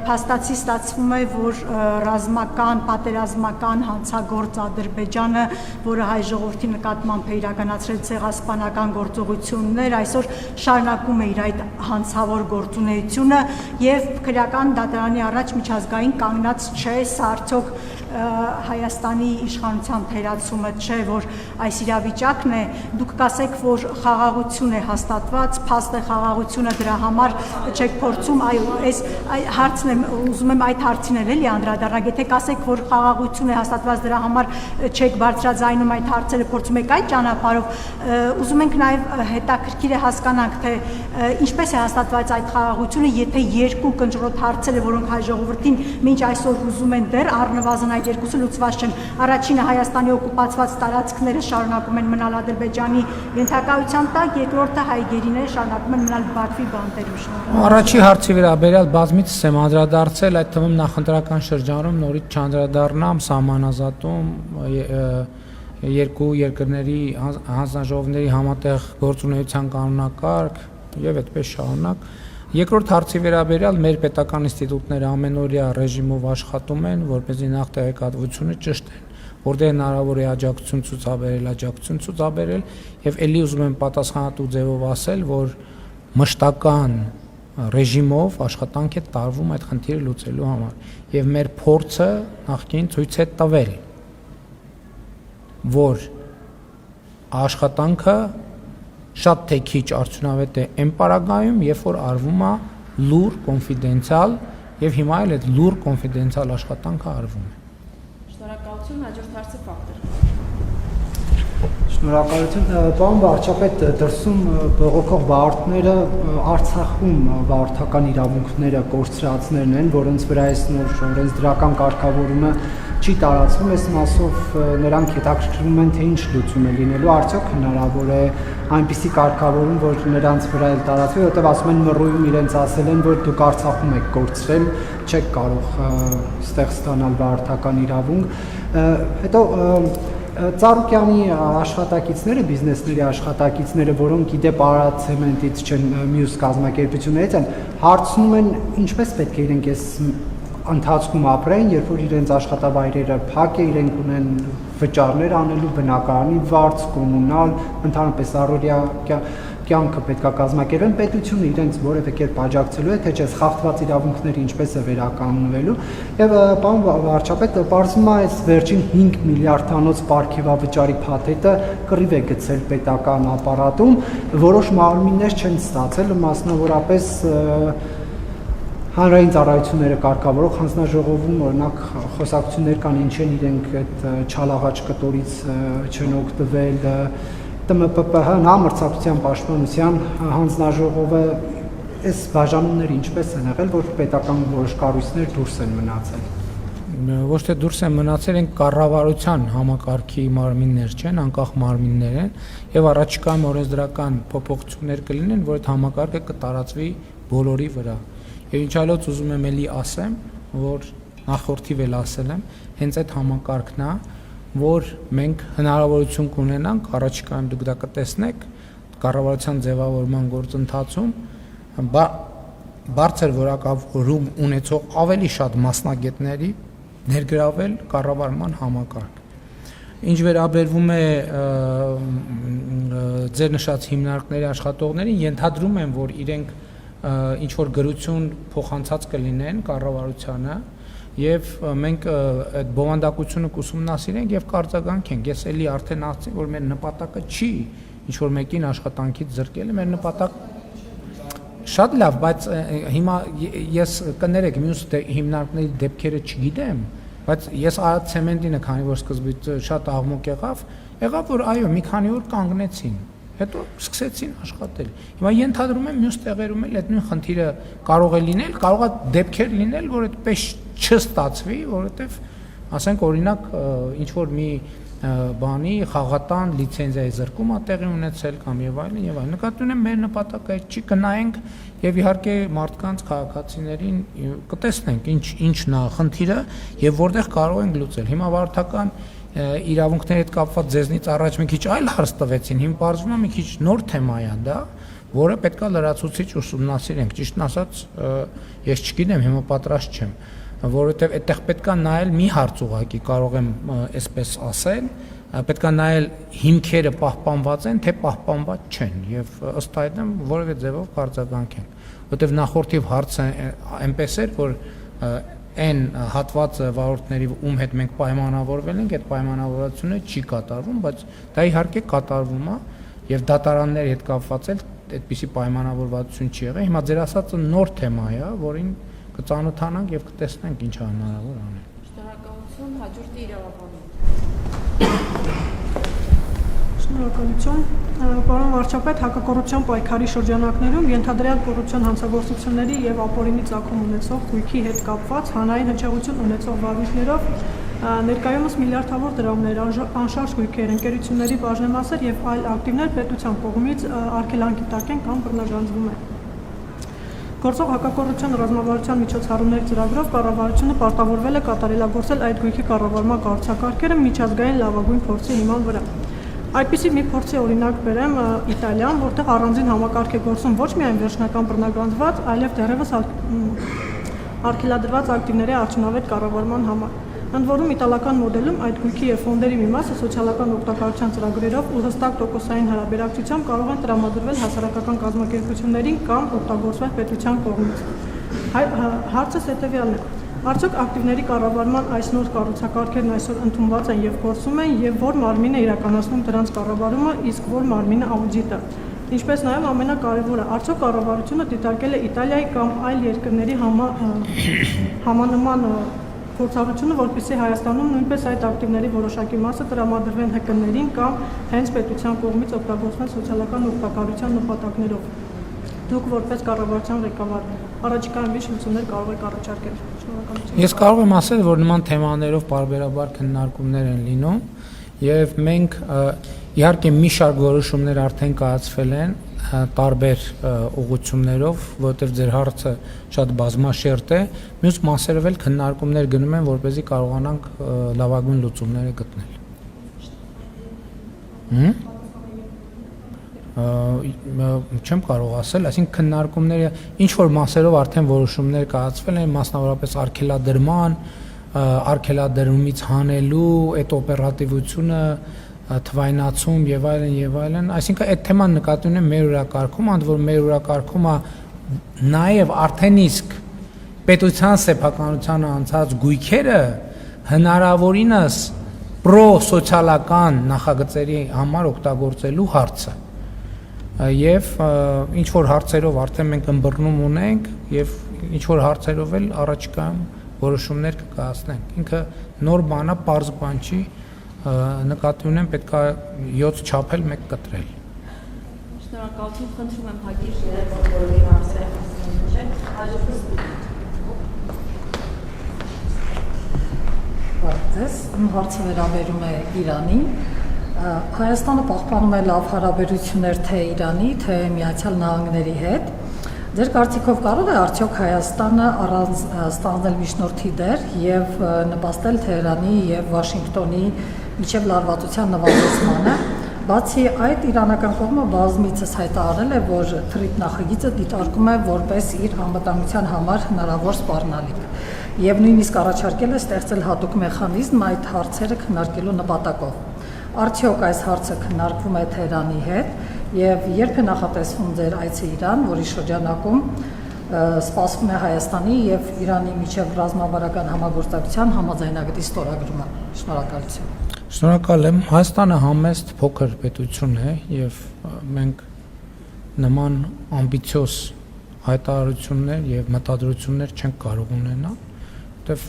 Փաստացի ստացվում է, որ ռազմական, պատերազմական հանցագործ Ադրբեջանը, որը հայ ժողովրդի նկատմամբ է իրականացրել ցեղասպանական գործողություններ, այսօր շարունակում է իր այդ հանցավոր գործունեությունը եւ քրեական դատարանի առաջ միջազգային կանգնած չէ, սա արդյոք Հայաստանի իշխանության թերացումը չէ, որ այս իրավիճակն է, դուք կասեք, որ խաղաղություն է հաստատված, փաստ է խաղաղությունը, դրա համար չեք փորձում, այո, այս հարցն եմ, ուզում եմ այդ հարցին էլի անդրադառնալ, եթե կասեք, որ խաղաղություն է հաստատված, դրա համար չեք բարձրաձայնում այդ հարցերը, փորձում եք այդ ճանապարհով, ուզում ենք նաև հետաքրքիր է հասկանանք, թե ինչպես է հաստատված այդ խաղաղությունը, եթե երկու կնճռոտ հարցերը, որոնք հայ ժողովրդին մինչ այսօր հուզում են դեռ առնվազն այդ այդ երկուսը լուծված չեն։ Առաջինը Հայաստանի օկուպացված տարածքները շարունակում են մնալ Ադրբեջանի ենթակայության տակ, երկրորդը հայ գերիները շարունակում են մնալ Բաքվի բանտերում։ Առաջի հարցի վերաբերյալ բազմիցս եմ անդրադարձել, այդ թվում նախընտրական շրջանում նորից չանդրադառնամ սահմանազատում երկու երկրների հանձնաժողովների համատեղ գործունեության կանոնակարգ եւ այդպես շարունակ։ Երկրորդ հարցի վերաբերյալ մեր պետական ինստիտուտները ամենօրյա ռեժիմով աշխատում են, որպեսզի նախ տեղեկատվությունը ճշտեն, որտեղ հնարավոր է աջակցություն ցուցաբերել եւ ելի ուզում եմ պատասխանատու ձևով ասել, որ մշտական ռեժիմով աշխատանք է տարվում այդ խնդիրը լուծելու համար եւ մեր փորձը նախկին ցույց է տվել, որ աշխատանքը շատ թե քիչ արդյունավետ է այն պարագայում, երբ որ արվում է լուր կոնֆիդենցիալ եւ հիմա էլ այդ լուր կոնֆիդենցիալ աշխատանքը արվում է։ Շնորհակալություն, հաջորդ հարցը ֆակտոր։ Շնորհակալություն, պարոն վարչապետ, դրսում բողոքող վարորդները Արցախում վարորդական իրավունքները կորցրածներն են, որոնց վրա այս նոր օրենսդրական կարգավորումը չի տարածվում, այս մասով նրանք հետաքրքրվում են, թե ինչ լուծում է լինելու, արդյոք հնարավոր է այնպիսի կարգավորում, որ նրանց վրա էլ տարածվի, որտեղ ասում են մռոյում իրենց ասել են, որ դուք Արցախում եք կորցրել, չեք կարող ստեղ ստանալ վարորդական իրավունք, հետո Ծառուկյանի աշխատակիցները, բիզնեսների աշխատակիցները, որոնք իդեպ Արարատցեմենտից չեն, մյուս կազմակերպություններից են, հարցնում են ինչպես պետք է իրենք այս ընթացքում ապրեն, երբ որ իրենց աշխատավայրերը փակ է, իրենք ունեն վճարներ անելու, բնակարանի վարձ, կոմունալ, ընդհանրապես առօրյա կյանքը պետք է կազմակերպեն, պետությունը իրենց որևէ կերպ աջակցելու է, թե չէ խախտված իրավունքները ինչպես է վերականգնվելու, եւ պարոն վարչապետ, պարզվում է այս վերջին 5 միլիարդանոց պարգևավճարի փաթեթը կռիվ է գցել պետական ապարատում, որոշ մարմիններ չեն ստացել, մասնավորապես հանրային ծառայությունները կարգավորող հանձնաժողովում օրինակ խոսակցություններ կան, ինչ են իրենք այդ չալաղաչ կտորից չեն օգտվել, ՏՄՊՊՀ համարձակության պաշտպանության հանձնաժողովը այս բաժանումները ինչպես են եղել, որ պետական որոշ կառույցներ դուրս են մնացել։ Ոչ թե դուրս են մնացել, են կառավարության համակարգի մարմիններ չեն, անկախ մարմիններ են եւ առաջիկայում օրենսդրական փոփոխություններ կլինեն, որ այդ համակարգը կտարածվի բոլորի վրա։ Եվ ինչ այլոց ուզում եմ էլի ասեմ, որ նախորդիվ էլ ասել եմ, հենց այդ համակարգն է, որ մենք հնարավորություն կունենանք, առաջիկայում դուք դա կտեսնեք, կառավարության ձևավորման գործընթացում բարձր որակավորում ունեցող ավելի շատ մասնագետների ներգրավել կառավարման համակարգ։ Ինչ վերաբերվում է ձեր նշած հիմնարկների աշխատողներին, ենթադրում եմ, որ իրենք ինչ որ գրություն փոխանցած կլինեն կառավարությանը եւ մենք այդ բովանդակությունը կուսումնասիրենք եւ կարձագանքենք։ Ես էլի արդեն ասացի, որ մեր նպատակը չի ինչ որ մեկին աշխատանքից զրկելը, մեր նպատակը շատ լավ, բայց հիմա ես կներեք մյուս հիմնարկների դեպքերը չգիտեմ, բայց ես Արարատցեմենտինը, քանի որ սկզբից շատ աղմուկ եղավ, որ այո, մի քանի օր կանգնեցին, հետո սկսեցին աշխատել։ Հիմա ենթադրում եմ մյուս տեղերում էլ այդ նույն խնդիրը կարող է լինել, կարող է դեպքեր լինել, որ այդպես չստացվի, որովհետև ասենք օրինակ ինչ որ մի բանի խաղատան լիցենզիայի զրկում է տեղի ունեցել կամ եւ այլն։ Նկատի ունեմ մեր նպատակը չի կնայենք եւ իհարկե մարդկանց քաղաքացիներին կտեսնենք ինչն է խնդիրը եւ որտեղ կարող ենք լուծել։ Հիմա վարորդական իրավունքների հետ կապված ձեզնից առաջ մի քիչ այլ հարց տվեցին, հիմա բարձվում է մի քիչ նոր թեմա է դա, որը պետքա լրացուցիչ ուսումնասիրենք։ Ճիշտն ասած, ես չգիտեմ, հիմա պատրաստ չեմ, որովհետև այդտեղ պետքա նայել մի հարց ուղղակի, կարող եմ այսպես ասել, պետքա նայել հիմքերը պահպանված են, թե պահպանված չեն եւ ըստ այդմ որևէ ձևով կարձագանքենք, որովհետև նախորդիվ հարցը այնպես էր, որ այն հատվածը վարորդների ում հետ մենք պայմանավորվել ենք, այդ պայմանավորվածությունը չի կատարվում, բայց դա իհարկե կատարվում է եւ դատարանների հետ կապված էլ այդպիսի պայմանավորվածություն չի եղել։ Հիմա ձեր ասածը նոր թեմա է, որին կծանոթանանք եւ կտեսնենք ինչ է հնարավոր անել։ Շնորհակալություն, հաջորդը իրավաբանություն։ Շնորհակալություն։ Պարոն վարչապետ, հակակոռուպցիոն պայքարի շրջանակներում ենթադրյալ կոռուպցիոն հանցագործությունների եւ ապօրինի ծագում ունեցող գույքի հետ կապված հանրային հնչեղություն ունեցող վարույթներով Ներկայումս միլիարդավոր դրամներ, անշարժ գույքեր, ընկերությունների բաժնեմասեր եւ այլ ակտիվներ պետության կողմից արգելանքի տակ են կամ բռնագանձվում են։ Գործող հակակոռուպցիոն ռազմավարության միջոցառումների ծրագրով կառավարությունը պարտավորվել է կատարելագործել այդ գույքի կառավարման կառուցակարգերը միջազգային լավագույն փորձի հիման վրա։ Այդպիսի մի փորձի օրինակ բերեմ Իտալիան, որտեղ առանձին համակարգ է գործում ոչ միայն վերջնական բռնագանձված, այլև դեռևս արգելադրված ակտիվների արդյունավետ կառավարման համար։ Ընդ որում իտալական մոդելում այդ գույքի եւ ֆոնդերի մի մասը սոցիալական օգտակարության ծրագրերով ու հստակ տոկոսային հարաբերակցությամբ կարող են տրամադրվել հասարակական կազմակերպություններին կամ օգտագործվել պետության կողմից։ Հարցը հետեւյալն է. Արդյոք ակտիվների կառավարման այս նոր կառուցակարգերն այսօր ընդունված են եւ գործում են եւ որ մարմինը իրականացնում դրանց կառավարումը, իսկ որ մարմինը աուդիտը։ Ինչպես նաեւ ամենակարևորը, արդյոք կառավարությունը դիտարկել է Իտալիայի կամ այլ երկրների համանման փորձառությունը, որպեսզի Հայաստանում նույնպես այդ ակտիվների որոշակի մասը տրամադրվեն ՀԿ-ներին կամ հենց պետության կողմից օգտագործվեն սոցիալական օգտակարության նպատակներով։ Դուք որպես կառավարության ղեկավար առաջիկայում ինչ լուծումներ կարող եք առաջարկել։ Շնորհակալություն։ Ես կարող եմ ասել, որ նման թեմաներով պարբերաբար քննարկումներ են լինում եւ մենք իհարկե մի շարք որոշումներ արդեն կայացվել են տարբեր ուղղություններով, որովհետև ձեր հարցը շատ բազմաշերտ է, մյուս մասերով էլ քննարկումներ գնում են, որպեսզի կարողանանք լավագույն լուծումները գտնել։ Չեմ կարող ասել, այսինքն քննարկումները ինչ որ մասերով արդեն որոշումներ կայացվել են, մասնավորապես արգելադրումից հանելու այդ օպերատիվությունը թվայնացում եւ այլն, այսինքն այդ թեման նկատի ունեմ մեր օրակարգում, ընդ որ մեր օրակարգումը նաեւ արդեն իսկ պետության սեփականությանը անցած գույքերը հնարավորինս պրո-սոցիալական նախագծերի համար օգտագործելու հարցը եւ ինչ որ հարցերով արդեն մենք ըմբռնում ունենք եւ ինչ որ հարցերով էլ առաջիկայում որոշումներ կկայացնենք։ Ինքը նոր բան է, պարզ բան չի, նկատի ունեմ պետք է 7 չափել, 1 կտրել։ Շնորհակալություն, խնդրում եմ հագիր բոլորի հարցերը հասցնել, հաջորդած Բարդես, իմ հարցը վերաբերում է Իրանին։ Հայաստանը պահպանում է լավ հարաբերություններ թե Իրանի, թե Միացյալ Նահանգների հետ։ Ձեր կարծիքով կարող է արդյոք Հայաստանը առանց ստանձնել միջնորդի դեր եւ նպաստել Թեհրանի եւ Վաշինգտոնի միջև լարվածության նվազեցմանը։ Բացի այդ, իրանական կողմը բազմիցս հայտարարել է, որ թրիփ նախագիծը դիտարկում է որպես իր անվտանգության համար հնարավոր սպառնալիք եւ նույնիսկ առաջարկել է ստեղծել հատուկ մեխանիզմ այդ հարցերը քննարկելու նպատակով։ Արդյոք այս հարցը քննարկվում է Թեհրանի հետ եւ երբ է նախատեսվում ձեր այցը Իրան, որի շրջանակում սպասվում է Հայաստանի եւ Իրանի միջև ռազմավարական համագործակցության համաձայնագրի ստորագրումը։ Շնորհակալություն։ Շնորհակալ եմ։ Հայաստանը համեստ փոքր պետություն է եւ մենք նման ամբիցիոզ հայտարարություններ եւ մտադրություններ չենք կարող ունենալ, որտեւ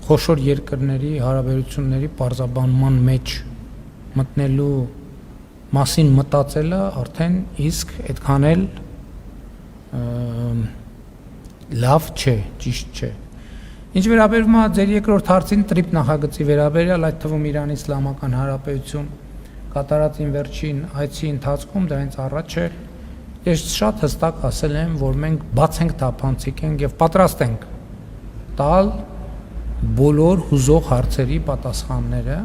խոշոր երկրների հարաբերությունների պարզաբանման մեջ մտնելու մասին մտածելը արդեն իսկ այդքան էլ լավ չէ, ճիշտ չէ։ Ինչ վերաբերում է ձեր երկրորդ հարցին տրիփ նախագծի վերաբերյալ, այդ թվում Իրանի Իսլամական Հանրապետություն կատարած վերջին այցի ընթացքում դրանից առաջ է, ես շատ հստակ ասել եմ, որ մենք բաց ենք թափանցիկ ենք եւ պատրաստ ենք տալ բոլոր հուզող հարցերի պատասխանները,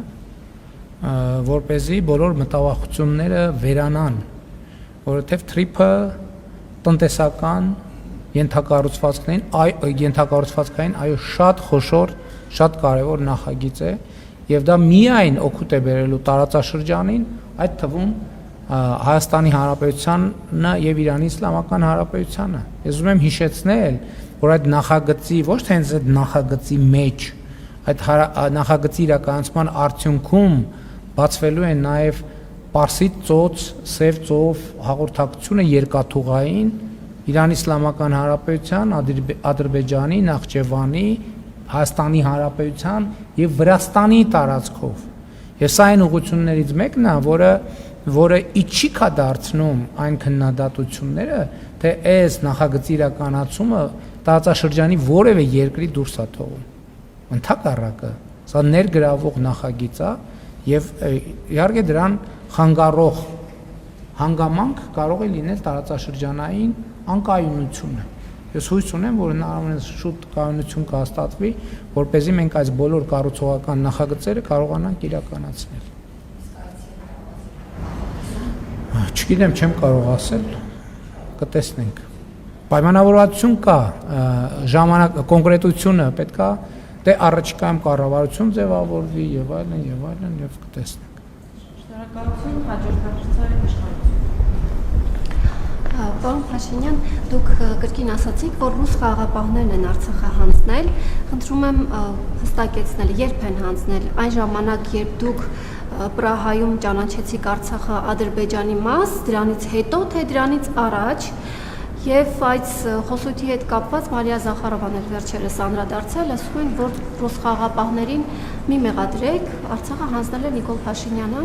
որպեսզի բոլոր մտավախությունները վերանան, որովհետև թրիփը տնտեսական ենթակառուցվածքային այո շատ խոշոր, շատ կարևոր նախագիծ է եւ դա միայն օգուտ է բերելու տարածաշրջանին, այդ թվում Հայաստանի Հանրապետությանը եւ Իրանի Իսլամական Հանրապետությանը։ Ես ուզում եմ հիշեցնել, որ այդ նախագծի ոչ թե հենց այդ նախագծի մեջ, այդ նախագծի իրականացման արդյունքում բացվելու է նաեւ Պարսից ծոց, Սև ծով հաղորդակցությունը երկաթուղային Իրանի Իսլամական Հանրապետության, Ադրբեջանի, Նախճեվանի, Հայաստանի Հանրապետության եւ Վրաստանի տարածքով։ Եվ սա այն ուղղություններից մեկն է, որը իջիկ է դարձնում այն քննադատությունները, թե այս նախագծի իրականացումը տարածաշրջանի որևէ երկրի դուրս է թողում։ Ընդհակառակը Սա ներգրավող նախագիծ է եւ իհարկե դրան խանգարող հանգամանք կարող է լինել տարածաշրջանային անկայունությունը։ Ես հույս ունեմ, որ հնարավորինս շուտ կայունություն կհաստատվի, որպեսզի մենք այս բոլոր կառուցողական նախագծերը կարողանանք իրականացնել։ Չգիտեմ, չեմ կարող ասել, կտեսնենք։ Պայմանավորվածություն կա, ժամանակ կոնկրետությունը պետք է դե առաջիկայում կառավարություն ձևավորվի եւ այլն եւ կտեսնենք։ Շնորհակալություն, հաջորդ հարցը իշխանություն։ Պարոն Փաշինյան, դուք կրկին ասացիք, որ ռուս խաղաղապահներն են Արցախը հանձնել։ Խնդրում եմ հստակեցնել, երբ են հանձնել, այն ժամանակ, երբ դուք Պրահայում ճանաչեցիք Արցախը Ադրբեջանի մաս, դրանից հետո, թե դրանից առաջ, եւ այս խոսույթի հետ կապված Մարիա Զախարովան էլ վերջերս անդրադարձել, ասում են, որ ռուս խաղաղապահներին մի մեղադրեք, Արցախը հանձնել է Նիկոլ Փաշինյանը։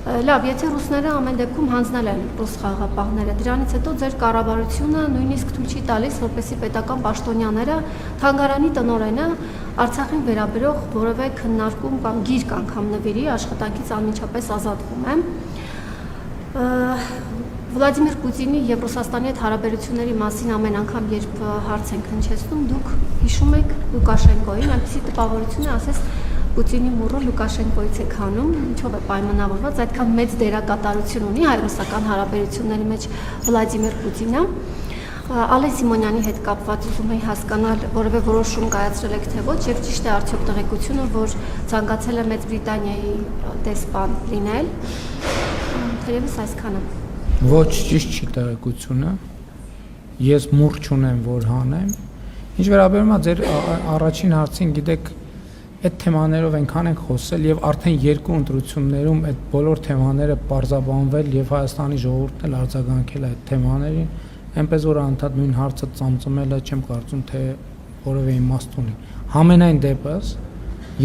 Լավ, եթե ռուսները ամեն դեպքում հանձնել են ռուս խաղաղապահները, դրանից հետո ձեր կառավարությունը նույնիսկ թույլ չի տալիս, որպեսզի պետական պաշտոնյաները թանգարանի տնօրենը Արցախին վերաբերող որևէ քննարկում կամ գիրք անգամ նվիրի, աշխատանքից անմիջապես ազատվում է։ Վլադիմիր Պուտինի եւ Ռուսաստանի հետ հարաբերությունների մասին ամեն անգամ, երբ հարց ենք հնչեցնում, դուք հիշում եք Լուկաշենկոին, այնպեսի տպավորություն է, ասես Պուտինի մուրը Լուկաշենկոից է քանում, ինչով է պայմանավորված, այդքան մեծ դերակատարություն ունի հայ-ռուսական հարաբերությունների մեջ Վլադիմիր Պուտինը։ Ալեն Սիմոնյանի հետ կապված ուզում եի հասկանալ, որևէ որոշում կայացրել եք թե ոչ, եւ ճիշտ է արդյոք տեղեկությունը, որ ցանկացել է Մեծ Բրիտանիայի դեսպան լինել։ Թերևս այսքանը։ Ոչ, ճիշտ չի տեղեկությունը։ Ես մուռ չունեմ, որ հանեմ։ Ինչ վերաբերում է ձեր առաջին հարցին, գիտեք, այդ թեմաներով այնքան ենք խոսել եւ արդեն երկու ընտրություններում այդ բոլոր թեմաները պարզաբանվել եւ Հայաստանի ժողովուրդն էլ արձագանքել այդ թեմաներին, այնպես որ անդադ նույն հարցը ծամծմելը չեմ կարծում թե որևէ իմաստ ունի։ Համենայն դեպս,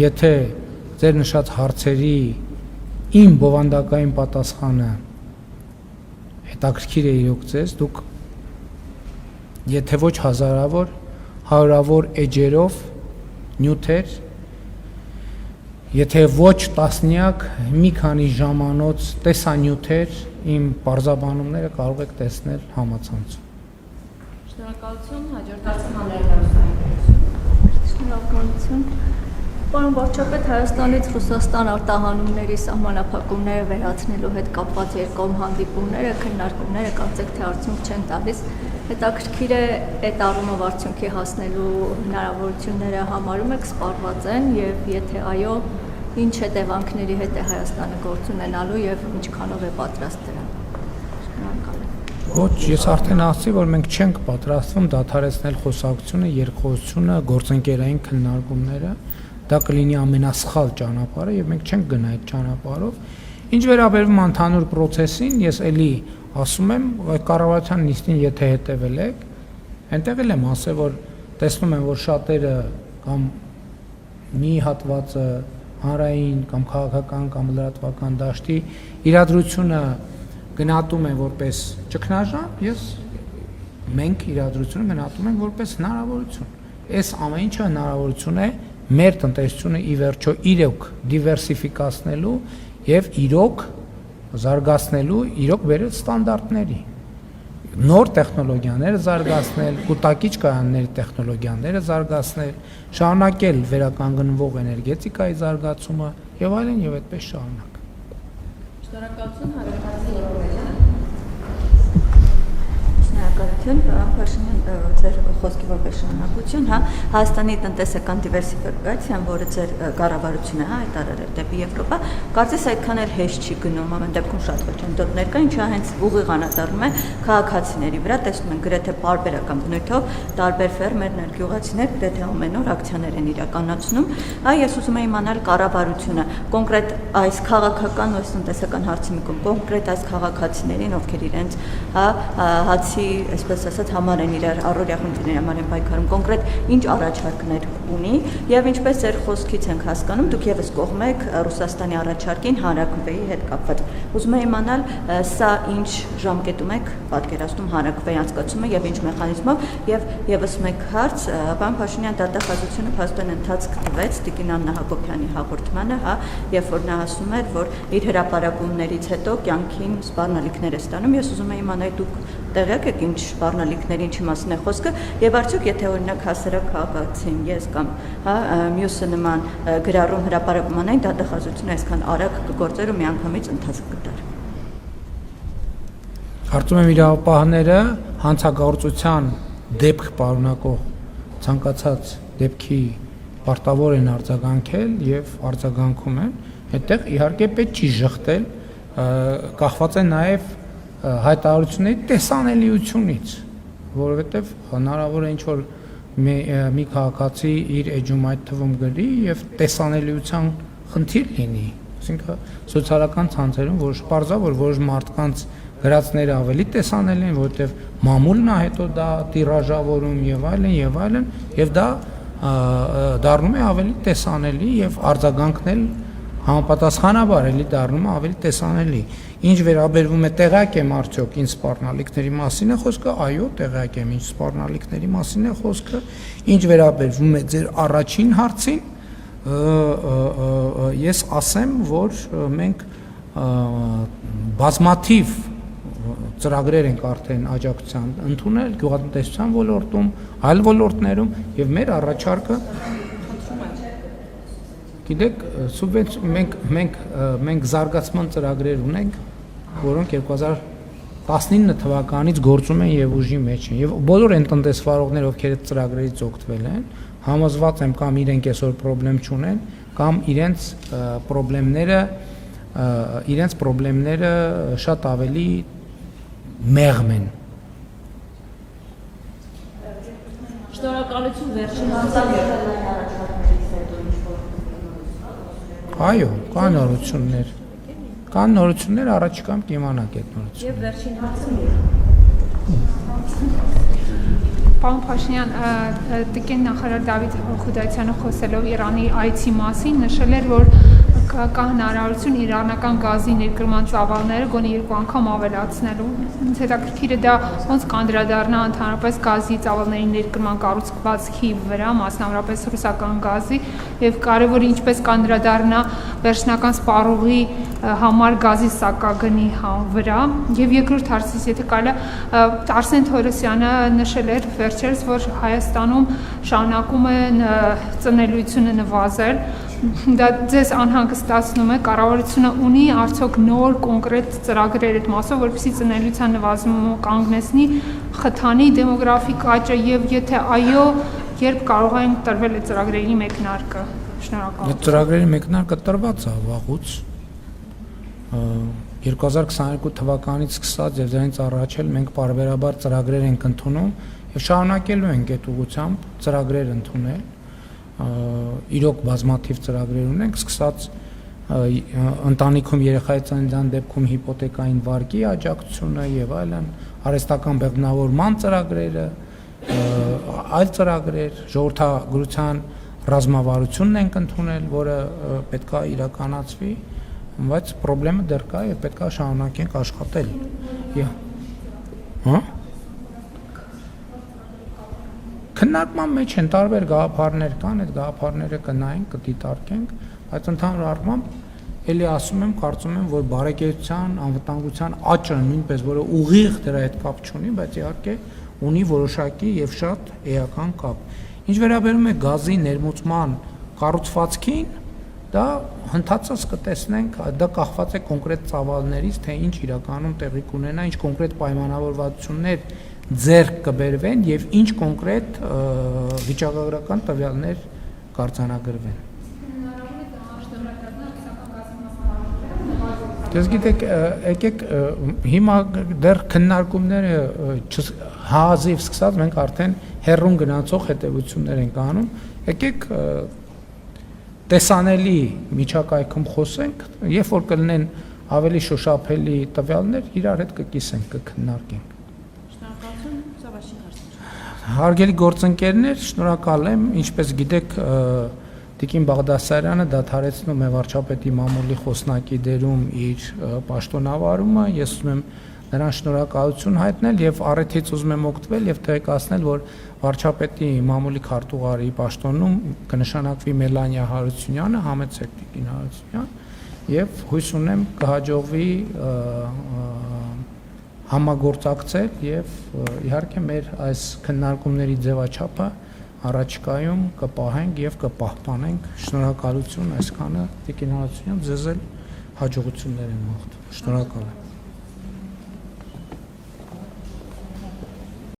եթե ձեր նշած հարցերի իմ բովանդակային պատասխանը հետաքրքիր է իրոք ձեզ, դուք եթե ոչ հազարավոր, հարյուրավոր էջերով նյութեր, եթե ոչ տասնյակ, մի քանի ժամանոց տեսանյութեր իմ պարզաբանումները կարող եք տեսնել համացանցում։ Շնորհակալություն, հաջորդ հարցը հանրահետքություն։ Շնորհակալություն։ Պարոն վարչապետ, Հայաստանից Ռուսաստան արտահանումների սահմանափակումները վերացնելու հետ կապված երկկողմ հանդիպումները, քննարկումները կարծեք թե արդյունք չեն տալիս։ Հետաքրքիր է այդ առումով արդյունքի հասնելու հնարավորությունները համարում եք սպառված են եւ եթե այո, ինչ հետևանքների հետ է Հայաստանը գործ ունենալու եւ ինչքանով է պատրաստ դրան։ Շնորհակալ եմ։ Ոչ, ես արդեն ասացի, որ մենք չենք պատրաստվում դադարեցնել խոսակցությունը, երկխոսությունը, գործընկերային քննարկումները։ Դա կլինի ամենասխալ ճանապարհը եւ մենք չենք գնա այդ ճանապարհով։ Ինչ վերաբերում ընդհանուր process-ին, ես էլի ասում եմ, կառավարության նիստին եթե հետևել եք, այնտեղ էլ եմ ասել, որ տեսնում եմ, որ շատերը կամ մի հատվածը հանրային կամ քաղաքական կամ լրատվական դաշտի իրադրությունը գնահատում են որպես ճգնաժամ, մենք իրադրությունը գնահատում ենք որպես հնարավորություն։ Այս ամեն ինչը հնարավորություն է մեր տնտեսությունը ի վերջո իրոք դիվերսիֆիկացնելու եւ իրոք զարգացնելու իրոք բերել ստանդարտների, նոր տեխնոլոգիաները զարգացնել, կուտակիչ կայանների տեխնոլոգիաները զարգացնել, շարունակել վերականգնվող էներգետիկայի զարգացումը եւ այլն եւ այդպես շարունակ։ Շնորհակալություն, հարցի Եվրոպայական։ Շնորհակալություն, պարոն Փաշինյան, ձեր խոսքի որպես շարունակություն, Հայաստանի տնտեսական դիվերսիֆիկացիան, որը ձեր կառավարությունը հայտարարել դեպի Եվրոպա, կարծես այդքան էլ հեշտ չի գնում, ամեն դեպքում շատ խոչընդոտներ կա, ինչը հենց ուղիղ անդառնում է քաղաքացիների վրա, տեսնում են գրեթե պարբերական բնույթով տարբեր ֆերմերներ, գյուղացիներ գրեթե ամեն օր ակցիաներ են իրականացնում։ Ես ուզում եմ իմանալ կառավարությունը կոնկրետ այս քաղաքական ու տնտեսական հարցի մի կոնկրետ այս քաղաքացիներին, ովքեր իրենց հացի այսպես ասած, համար են իրար առօրյա խնդիրների համար են պայքարում, կոնկրետ ինչ առաջարկներ ունի եւ ինչպես ձեր խոսքից ենք հասկանում, դուք եւս կողմ եք Ռուսաստանի առաջարկին հանրաքվեի հետ կապված։ Ուզում եմ իմանալ, սա ինչ ժամկետում եք պատկերացնում հանրաքվեի անցկացումը եւ ինչ մեխանիզմով եւ եւս մեկ հարց, պարոն Փաշինյան, դատախազությունը փաստորեն ընթացք տվեց Տիկին Աննա Հակոբյանի հաղորդմանը, հա, երբ որ նա ասում էր, որ իր հրապարակումներից հետո կյանքին սպառնալիքներ է ստանում։ Ես ուզում եմ իմանալ, դուք տեղյակ եք ինչ սպառնալիքների ինչի մասին է խոսքը եւ արդյոք եթե օրինակ հասարակ քաղաքացին ես կամ հա մյուսը նման գրառում հրապարակմանային դատախազությունը այսքան արագ կգործեր ու միանգամից ընթացք կտար։ Կարծում եմ իրավապահները հանցագործության դեպք պարունակող ցանկացած դեպքի պարտավոր են արձագանքել եւ արձագանքում են, այդտեղ իհարկե պետք չի ժխտել, կախված է նաեւ հայտարարությունների տեսանելիությունից, որովհետեւ հնարավոր է ինչ-որ մի քաղաքացի իր էջում այդ թվում գրի եւ տեսանելիության խնդիր լինի, այսինքն սոցիալական ցանցերում որոշ պարզա, որ որոշ մարդկանց գրածները ավելի տեսանելի են, որովհետեւ մամուլն է հետո դա տիրաժավորում եւ այլն, եւ դա դառնում է ավելի տեսանելի եւ արձագանքնել համապատասխանաբար էլի դառնում է ավելի տեսանելի։ Ինչ վերաբերվում է տեղյակ եմ արդյոք ինչ սպառնալիքների մասին է խոսքը, այո, տեղյակ եմ ինչ սպառնալիքների մասին է խոսքը։ Ինչ վերաբերվում է ձեր առաջին հարցին, ես ասեմ, որ մենք բազմաթիվ ծրագրեր ենք արդեն աջակցության ընդունել գյուղատնտեսության ոլորտում, այլ ոլորտներում եւ մեր առաջարկը Գիտեք, մենք զարգացման ծրագրեր ունենք, որոնք 2019 թվականից գործում են եւ ուժի մեջ են եւ բոլոր այն տնտեսվարողները, ովքեր այդ ծրագրերից օգտվել են, համոզված եմ կամ իրենք այսօր խնդրեմ չունեն, կամ իրենց խնդիրները շատ ավելի մեղմ են։ Շնորհակալություն վերջին հանդիպումների առաջարկներից հետո Այո, կան նորություններ։ Կան նորություններ, առաջիկայում կիմանաք այդ նորությունները։ Եվ վերջին հարցը Պարոն Փաշինյան, Տիկին նախարար Դավիթ Խուդայցյանը խոսելով Իրանի այցի մասին նշել էր, որ կա հնարավորություն իրանական գազի ներկրման ծավալները գոնե 2 անգամ ավելացնելու։ Ինձ հետաքրքիր է դա ոնց կանդրադառնա ընդհանրապես գազի ծավալների ներկրման կառուցվածքի վրա, մասնավորապես ռուսական գազի, եւ կարեւոր ինչպես կանդրադառնա վերջնական սպառողի համար գազի սակագնի վրա։ Եվ երկրորդ հարցից, եթե կարելի է, Արսեն Թորոսյանը նշել էր վերջերս, որ Հայաստանում շարունակում է ծնելիությունը նվազել։ Դա ձեզ անհանգստացնում է, կառավարությունը ունի արդյոք նոր կոնկրետ ծրագրեր այդ մասով, որպեսզի ծնելիության նվազումը կանգնեցնի, խթանի դեմոգրաֆիկ աճը եւ եթե այո, երբ կարող են տրվել այդ ծրագրերի մեկնարկը։ Շնորհակալություն։ Այդ ծրագրերի մեկնարկը տրված է վաղուց։ 2022 թվականից սկսած եւ դրանից առաջ էլ մենք բարբերաբար ծրագրեր ենք ընդունում եւ շարունակելու ենք այդ ուղղությամբ ծրագրեր ընդունել։ Իրոք բազմաթիվ ծրագրեր ունենք, սկսած ընտանիքում երեխայի ծննդյան դեպքում հիպոթեկային վարկի աջակցությունը եւ այլն, արհեստական բեղմնավորման ծրագրերը, այլ ծրագրեր, ժողովրդագրության ռազմավարությունն ենք ընդունել, որը պետքա իրականացվի, բայց խնդրեմը դեռ կա եւ պետքա շարունակենք աշխատել։ Հա? Քննարկման մեջ են տարբեր գաղափարներ կան, այդ գաղափարները կնայենք, կդիտարկենք, բայց ընդհանուր առմամբ էլի ասում եմ, կարծում եմ, որ բարեկեցության, անվտանգության աճը նույնպես, որը ուղիղ դրա հետ կապ չունի, բայց իհարկե ունի որոշակի եւ շատ էական կապ։ Ինչ վերաբերում է գազի ներմուծման կառուցվածքին, դա հնդածած կտեսնենք, դա կախված է կոնկրետ ծավալներից, թե ինչ իրականում տեղի կունենա, ինչ կոնկրետ պայմանավորվածություններ ձեռք կբերվեն եւ ինչ կոնկրետ վիճակագրական տվյալներ կարձանագրվեն։ Դες գիտեք, եկեք հիմա դեռ քննարկումները հազիվ սկսած մենք արդեն հերրուն գնացող հետևություններ ենք անում։ Եկեք տեսանելի միջակայքում խոսենք, երբ որ կլինեն ավելի շոշափելի տվյալներ, իրար հետ կկիսենք, կքննարկենք։ Հարգելի գործընկերներ, շնորհակալ եմ, ինչպես գիտեք, Տիկին Բաղդասարյանը դադարեցնում է վարչապետի մամուլի խոսնակի դերում իր պաշտոնավարումը, ես ուզում եմ նրան շնորհակալություն հայտնել եւ առիթից ուզում եմ օգտվել եւ տեղեկացնել, որ վարչապետի մամուլի քարտուղարի պաշտոնում կնշանակվի Մելանիա Հարությունյանը, համեցեք Տիկին Հարությունյան, եւ հույս ունեմ կհաջողվի համագործակցել եւ իհարկե մեր այս քննարկումների ձևաչափը առաջիկայում կպահենք եւ կպահպանենք։ Շնորհակալություն այսքանը Տիկին Հարությունյան, ձեզ էլ հաջողություններ եմ մաղթում։ Շնորհակալ եմ։